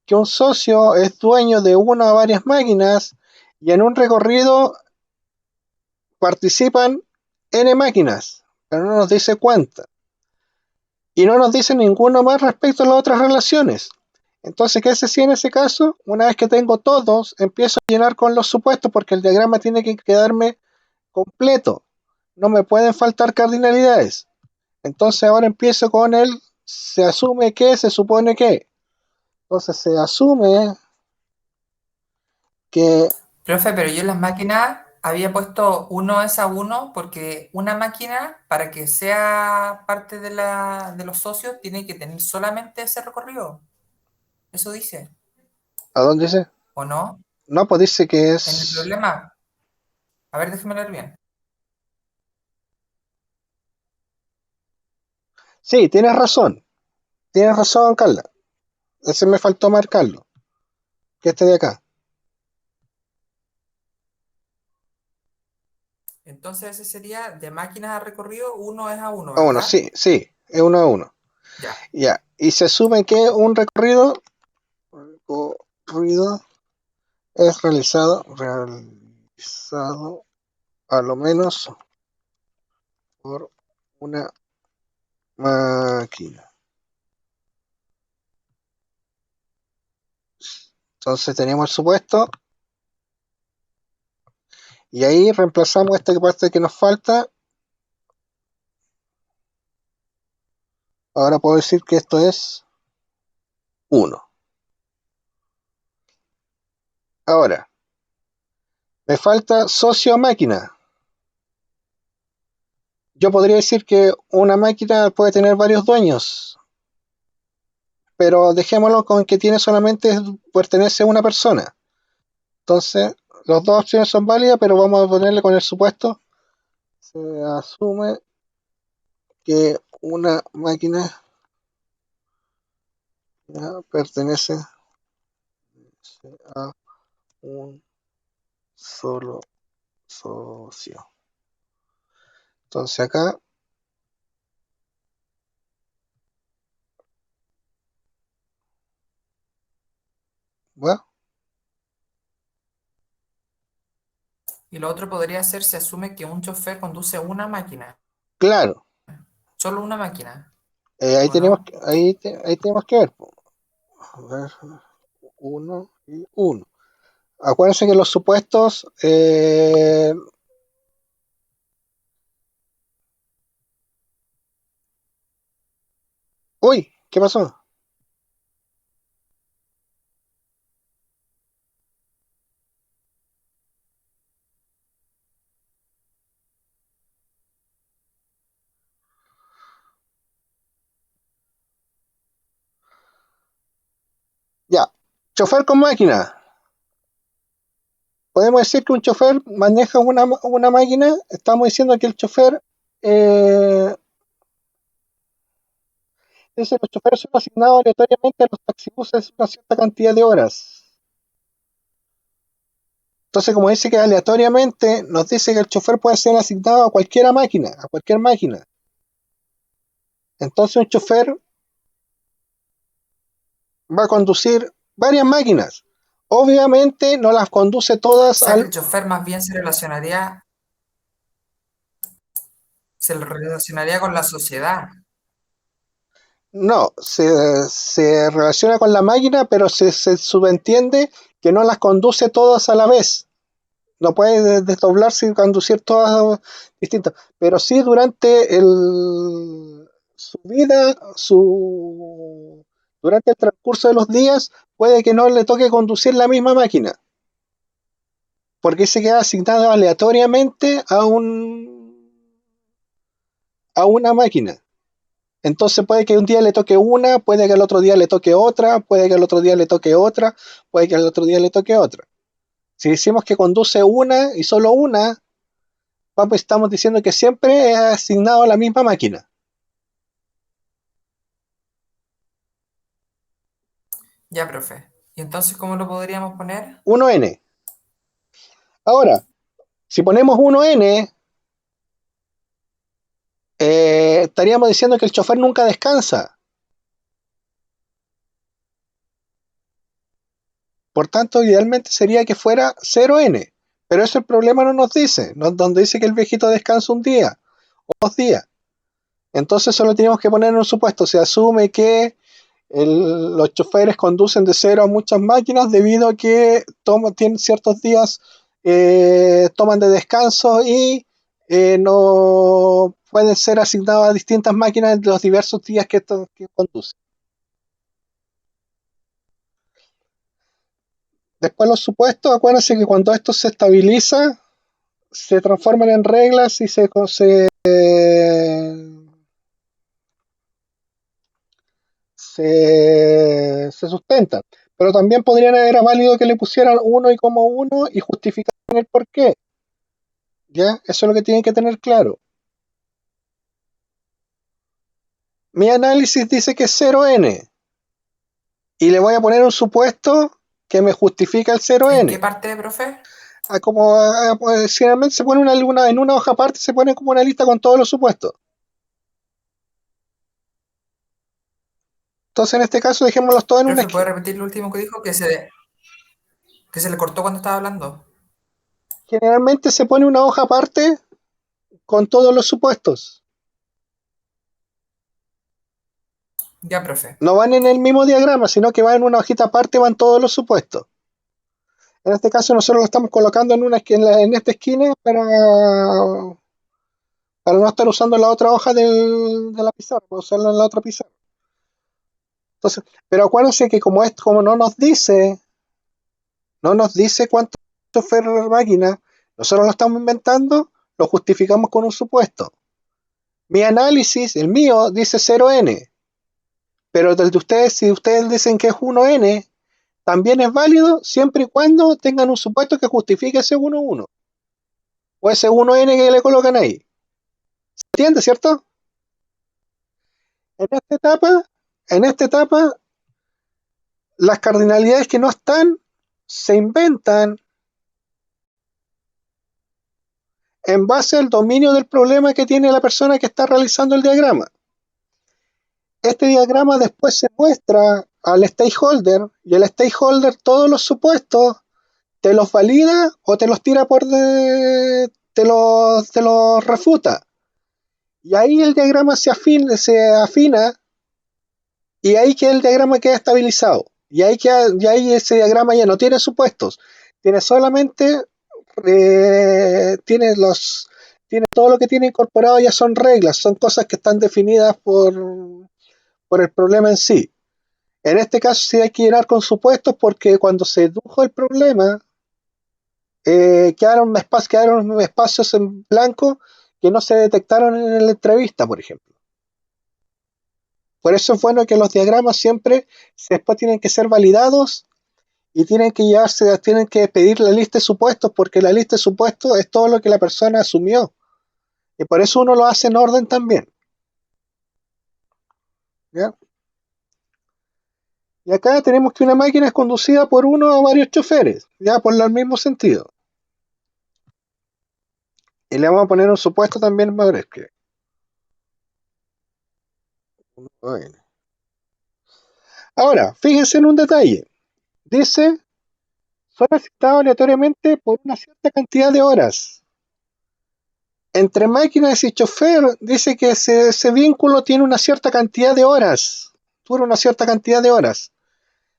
Que un socio es dueño de una o varias máquinas y en un recorrido participan N máquinas, pero no nos dice cuántas. Y no nos dice ninguno más respecto a las otras relaciones. Entonces, ¿qué se hacía en ese caso? Una vez que tengo todos, empiezo a llenar con los supuestos porque el diagrama tiene que quedarme completo. No me pueden faltar cardinalidades. Entonces ahora empiezo con el se asume que, se supone que. Entonces se asume que Profe, pero yo en las máquinas había puesto 1 es a 1 porque una máquina, para que sea parte de los socios, tiene que tener solamente ese recorrido. Eso dice, ¿a dónde dice? ¿o no? No, pues dice que En el es... problema. A ver, déjeme leer bien. Sí, tienes razón, Carla. Ese me faltó marcarlo, que este de acá. Entonces ese sería de máquinas a recorrido, 1 es a 1, Ah, bueno, ¿verdad? sí, es uno a uno. Ya. Ya, y se asume que un recorrido es realizado a lo menos por una máquina. Entonces tenemos el supuesto y ahí reemplazamos esta parte que nos falta. Ahora puedo decir que esto es 1. Ahora, me falta socio máquina. Yo podría decir que una máquina puede tener varios dueños, pero dejémoslo con que tiene solamente pertenece a una persona. Entonces, las dos opciones son válidas, pero vamos a ponerle con el supuesto. Se asume que una máquina pertenece a un solo socio. Entonces acá, bueno, Y lo otro podría ser, se asume que un chofer conduce una máquina, claro, solo una máquina, ahí ¿o no? ahí tenemos que ver. A ver, 1 y 1. Acuérdense que los supuestos uy, ¿qué pasó? Ya, chofer con máquina. Podemos decir que un chofer maneja una máquina. Estamos diciendo que el chofer dice los choferes son asignados aleatoriamente a los taxibuses una cierta cantidad de horas. Entonces, como dice que aleatoriamente, nos dice que el chofer puede ser asignado a cualquier máquina. Entonces, un chofer va a conducir varias máquinas. Obviamente no las conduce O todas sea que el al... chofer más bien se relacionaría con la sociedad. No, se relaciona con la máquina, pero se subentiende que no las conduce todas a la vez. No puede desdoblarse y conducir todas distintas. Pero sí durante su vida, durante el transcurso de los días, puede que no le toque conducir la misma máquina. Porque se queda asignado aleatoriamente a una máquina. Entonces puede que un día le toque una, puede que al otro día le toque otra, puede que al otro día le toque otra, puede que al otro día le toque otra. Si decimos que conduce una y solo una, estamos diciendo que siempre es asignado a la misma máquina. Ya, profe. ¿Y entonces cómo lo podríamos poner? 1n. Ahora, si ponemos 1n, estaríamos diciendo que el chofer nunca descansa. Por tanto, idealmente sería que fuera 0n. Pero eso el problema no nos dice. Donde dice que el viejito descansa un día o 2 días. Entonces solo tenemos que poner en un supuesto. Se asume que los choferes conducen de cero a muchas máquinas debido a que tienen ciertos días, toman de descanso y no pueden ser asignados a distintas máquinas en los diversos días que conducen. Después los supuestos, acuérdense que cuando esto se estabiliza, se transforman en reglas y se sustentan. Pero también podrían haber válido que le pusieran uno y como uno y justificaran el por qué. ¿Ya? Eso es lo que tienen que tener claro. Mi análisis dice que es 0n y le voy a poner un supuesto que me justifica el ¿En qué 0n. parte, profe? Pues, generalmente se pone en una hoja aparte, se pone como una lista con todos los supuestos. Entonces en este caso dejémoslos todos en una Profe, ¿puede esquina. repetir lo último que dijo? Que se le cortó cuando estaba hablando. Generalmente se pone una hoja aparte con todos los supuestos. Ya, profe. No van en el mismo diagrama, sino que van en una hojita aparte, van todos los supuestos. En este caso nosotros lo estamos colocando en esta esquina para no estar usando la otra hoja de la pizarra, para usarla en la otra pizarra. Entonces, pero acuérdense que como no nos dice cuánto fue la máquina, nosotros lo estamos inventando, lo justificamos con un supuesto. Mi análisis, el mío, dice 0n, pero el de ustedes, si ustedes dicen que es 1n, también es válido siempre y cuando tengan un supuesto que justifique ese 1,1 o ese 1n que le colocan ahí. ¿Se entiende, cierto? En esta etapa, las cardinalidades que no están se inventan en base al dominio del problema que tiene la persona que está realizando el diagrama. Este diagrama después se muestra al stakeholder y el stakeholder todos los supuestos te los valida o te los tira te los refuta. Y ahí el diagrama se afina y ahí que el diagrama queda estabilizado. Y ahí ese diagrama ya no tiene supuestos, tiene solamente tiene todo lo que tiene incorporado ya son reglas, son cosas que están definidas por el problema en sí. En este caso sí hay que llenar con supuestos porque cuando se dedujo el problema, quedaron espacios en blanco que no se detectaron en la entrevista, por ejemplo. Por eso es bueno que los diagramas siempre después tienen que ser validados y tienen que pedir la lista de supuestos porque la lista de supuestos es todo lo que la persona asumió. Y por eso uno lo hace en orden también. ¿Ya? Y acá tenemos que una máquina es conducida por uno o varios choferes, ya por el mismo sentido. Y le vamos a poner un supuesto también más breve. Ahora, fíjense en un detalle. Dice son asignados aleatoriamente por una cierta cantidad de horas. Entre máquinas y chofer dice que ese vínculo tiene una cierta cantidad de horas, dura una cierta cantidad de horas.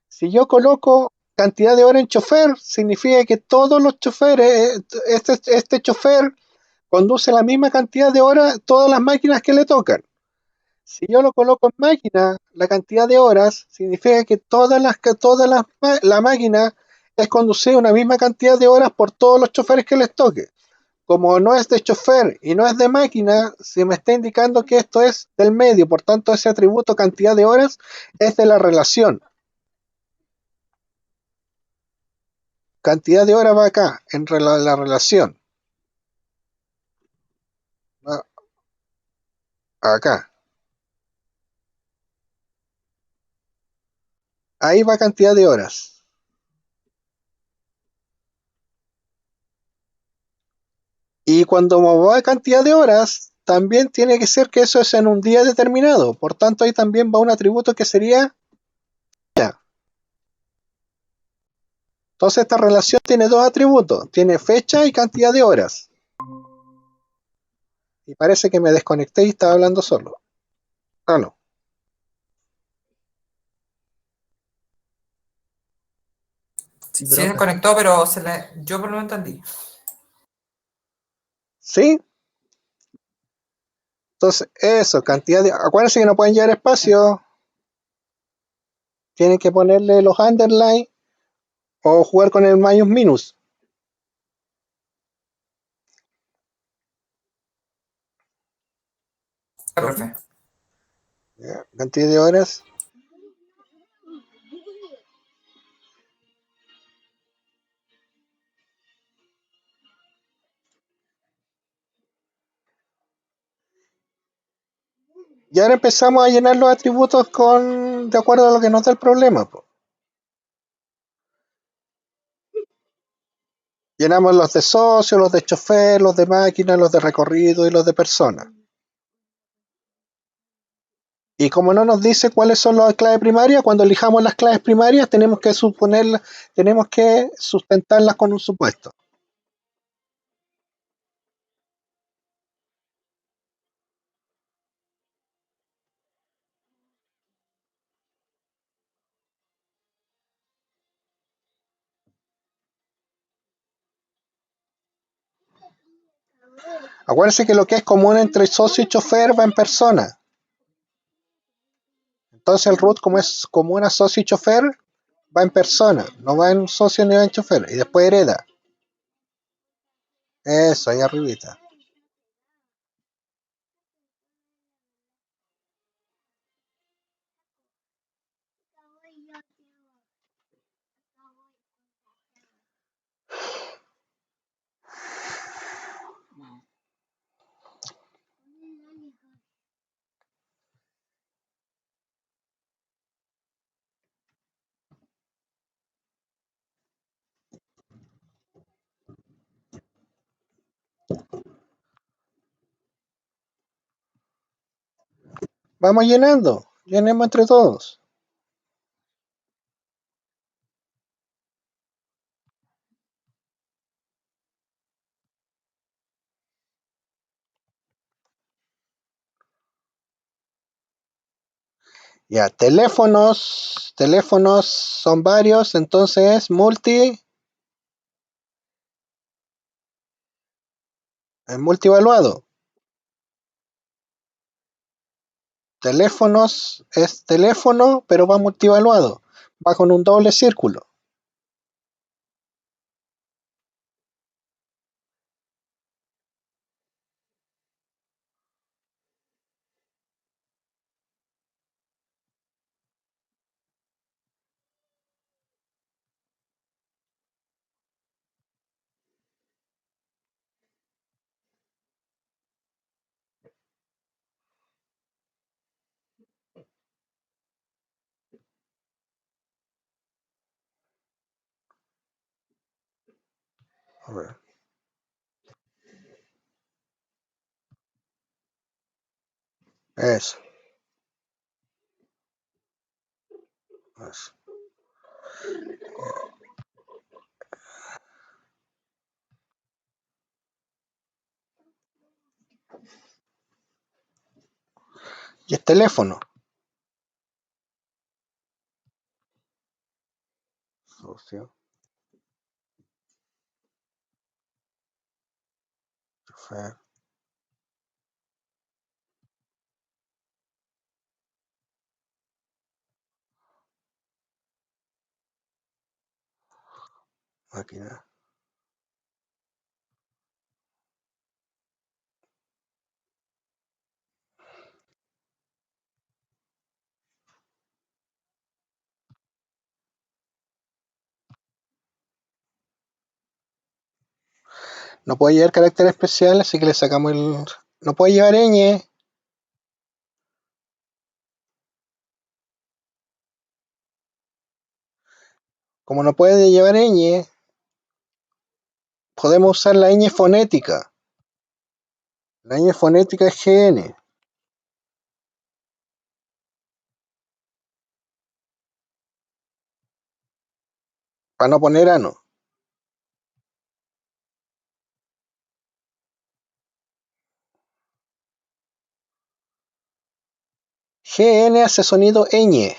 Si yo coloco cantidad de horas en chofer, significa que todos los choferes, este chofer conduce la misma cantidad de horas todas las máquinas que le tocan. Si yo lo coloco en máquina, la cantidad de horas significa que la máquina es conducir una misma cantidad de horas por todos los choferes que les toque. Como no es de chofer y no es de máquina, se me está indicando que esto es del medio, por tanto ese atributo cantidad de horas es de la relación. Cantidad de horas va acá, en la relación. Va acá. Ahí va cantidad de horas. Y cuando va cantidad de horas, también tiene que ser que eso es en un día determinado. Por tanto, ahí también va un atributo que sería día. Entonces, esta relación tiene dos atributos. Tiene fecha y cantidad de horas. Y parece que me desconecté y estaba hablando solo. Ah, no. Sí, Sí pero se anda. conectó, pero yo por lo entendí. ¿Sí? Entonces, eso, cantidad de... Acuérdense que no pueden llevar espacio. Tienen que ponerle los underline o jugar con el minus. Ya, profe. ¿Ya? Cantidad de horas. Y ahora empezamos a llenar los atributos de acuerdo a lo que nos da el problema. Po. Llenamos los de socio, los de chofer, los de máquina, los de recorrido y los de persona. Y como no nos dice cuáles son las claves primarias, cuando elijamos las claves primarias tenemos que sustentarlas con un supuesto. Acuérdense que lo que es común entre socio y chofer va en persona. Entonces el root, como es común a socio y chofer, va en persona, no va en socio ni va en chofer. Y después hereda. Eso, ahí arribita. Vamos llenando, llenemos entre todos. Ya, teléfonos son varios, entonces es multivaluado. Teléfonos es teléfono, pero va multivaluado. Va con un doble círculo. A ver. Eso. Eso. Y es teléfono. Socio. Chofer. Máquina. No puede llevar carácter especial, así que le sacamos el... No puede llevar ñ. Como no puede llevar ñ, podemos usar la ñ fonética. La ñ fonética es GN. Para no poner ano. GN hace sonido ñ.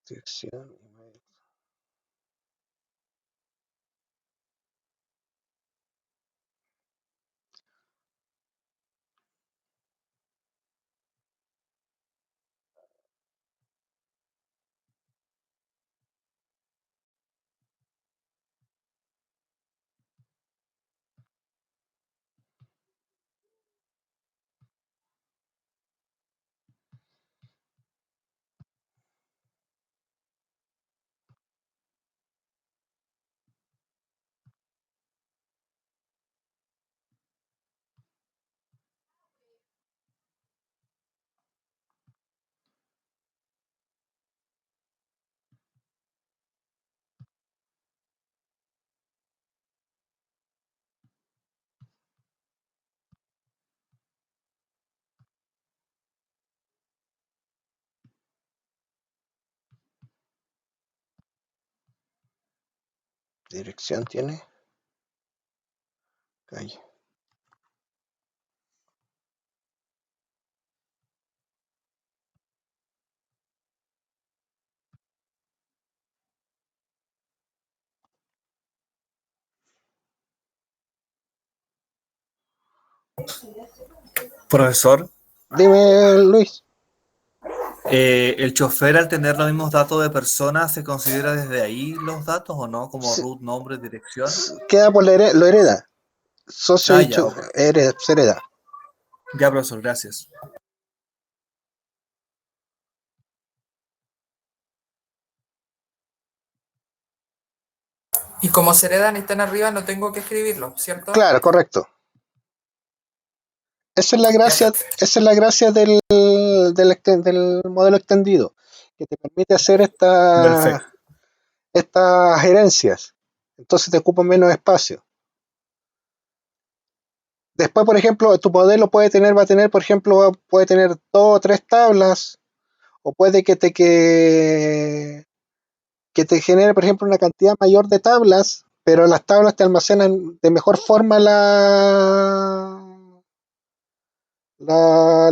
Dirección. Dirección tiene. Calle. Profesor, Dime, Luis. ¿el chofer al tener los mismos datos de persona se considera desde ahí los datos o no? Como root, nombre, dirección. Queda por lo hereda. Socio Ya, dicho, ok. se hereda. Ya, profesor, gracias. Y como se heredan y están arriba, no tengo que escribirlo, ¿cierto? Claro, correcto. Esa es la gracia, del modelo extendido, que te permite hacer estas Perfecto. herencias. Entonces te ocupa menos espacio. Después, por ejemplo, tu modelo va a tener, por ejemplo, puede tener 2 o 3 tablas, o puede que te genere, por ejemplo, una cantidad mayor de tablas, pero las tablas te almacenan de mejor forma la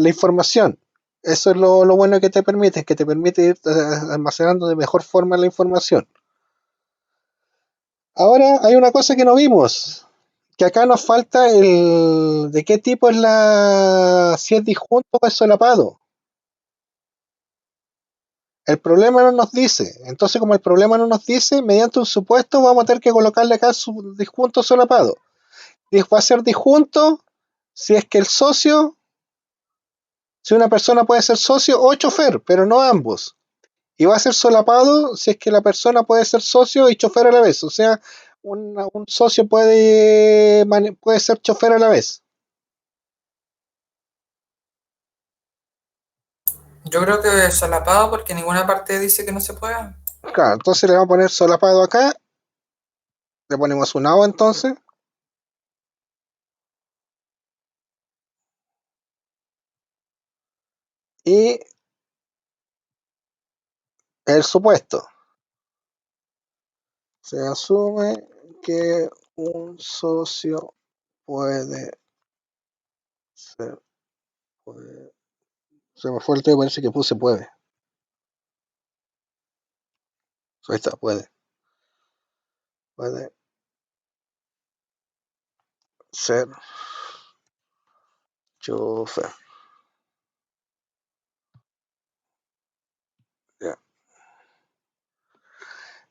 información. Eso es lo bueno que te permite, es que te permite ir almacenando de mejor forma la información. Ahora hay una cosa que no vimos, que acá nos falta de qué tipo es si es disjunto o es solapado. El problema no nos dice. Entonces, como el problema no nos dice, mediante un supuesto vamos a tener que colocarle acá su disjunto o solapado. Va a ser disjunto si es que el socio, si una persona puede ser socio o chofer, pero no ambos. Y va a ser solapado si es que la persona puede ser socio y chofer a la vez. O sea, un socio puede ser chofer a la vez. Yo creo que es solapado porque ninguna parte dice que no se pueda. Claro, entonces le vamos a poner solapado acá. Le ponemos un O entonces. Y el supuesto. Se asume que un socio puede ser Se me fue el tema, parece que puse puede. Ahí está, puede. Puede ser chofer. Ya.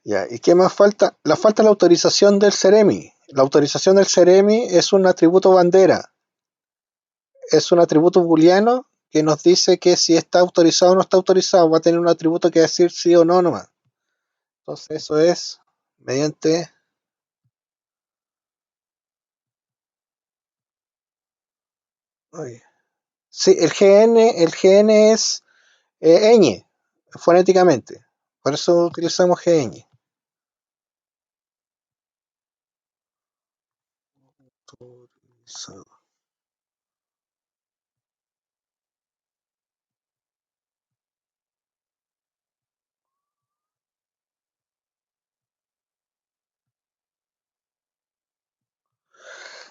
Ya. ¿Y qué más falta? Falta la autorización del Ceremi. La autorización del Ceremi es un atributo bandera. Es un atributo booleano que nos dice que si está autorizado o no está autorizado. Va a tener un atributo que decir sí o no nomás. Entonces eso es mediante... Oye. Sí, el GN es ñ, fonéticamente. Por eso utilizamos GN.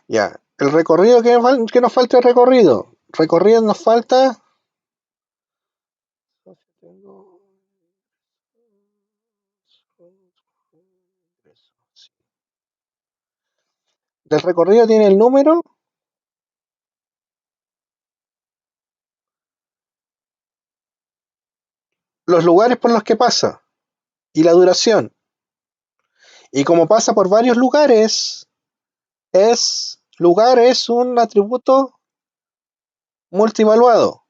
Ya, el recorrido, que nos falta el recorrido. Recorrido nos falta. Del recorrido tiene el número, los lugares por los que pasa y la duración. Y como pasa por varios lugares, lugar es un atributo multivaluado.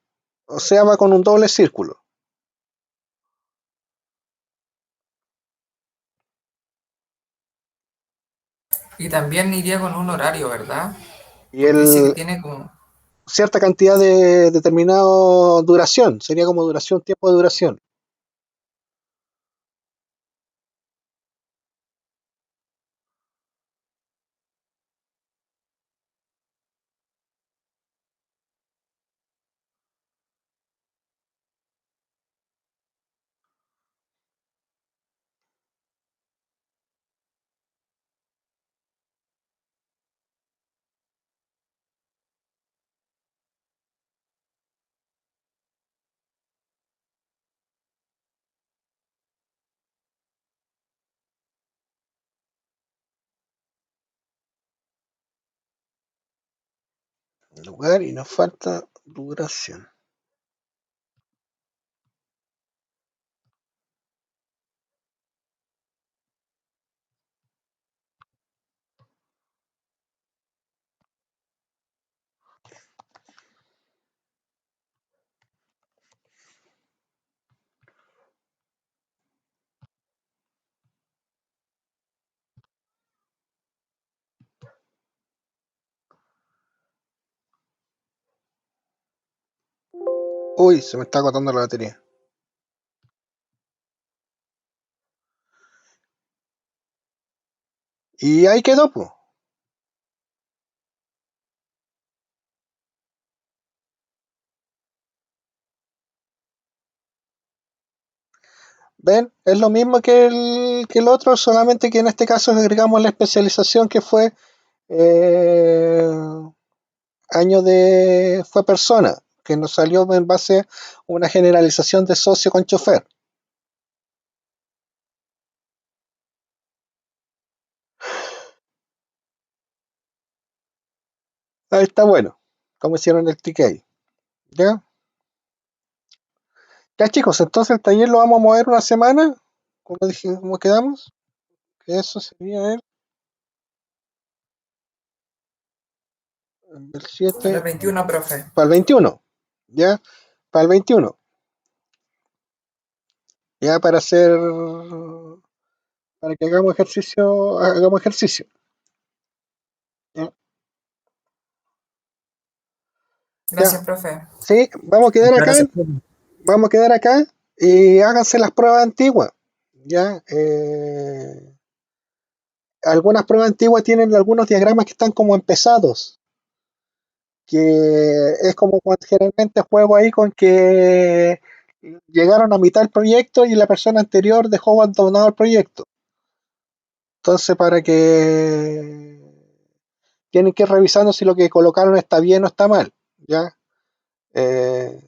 O sea, va con un doble círculo. Y también iría con un horario, ¿verdad? Y Porque dice que tiene como... cierta cantidad de determinado duración. Sería como duración, tiempo de duración. Lugar y nos falta duración. Uy, se me está agotando la batería. Y ahí quedó, pues. ¿Ven? Es lo mismo que el otro, solamente que en este caso agregamos la especialización que fue eh, fue persona, que nos salió en base a una generalización de socio con chofer. Ahí está bueno, como hicieron el TK. ¿Ya? Ya chicos, entonces el taller lo vamos a mover una semana, como dije, como quedamos, que eso sería el Para 7, el 21, profe. para el 21, ¿ya? Para el 21, ya para hacer, para que hagamos ejercicio. ¿Ya? Ya, Gracias, profe. sí, Muchas gracias, profe. vamos a quedar acá y háganse las pruebas antiguas, ¿ya? Algunas pruebas antiguas tienen algunos diagramas que están como empezados, que es como cuando generalmente juego ahí con que llegaron a mitad del proyecto y la persona anterior dejó abandonado el proyecto. Entonces, para que tienen que ir revisando si lo que colocaron está bien o está mal, ¿ya? Eh,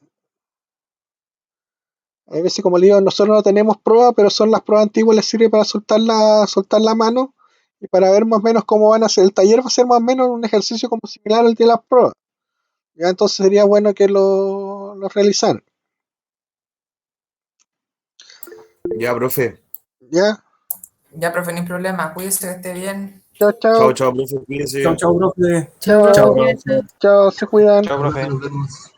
Hay veces, como le digo, nosotros no tenemos pruebas, pero son las pruebas antiguas, les sirve para soltar la mano y para ver más o menos cómo van a hacer. El taller va a ser más o menos un ejercicio como similar al de las pruebas. Ya, entonces sería bueno que lo realizaran. Ya, profe. Ya, Ya, profe, ni problema. Cuídese, que esté bien. chao, Chao, chao, chao, profe. Cuídese. Chau, chau, profe. chao, Chao, chao, cuídate. se cuidan. Chao, profe. Nos vemos.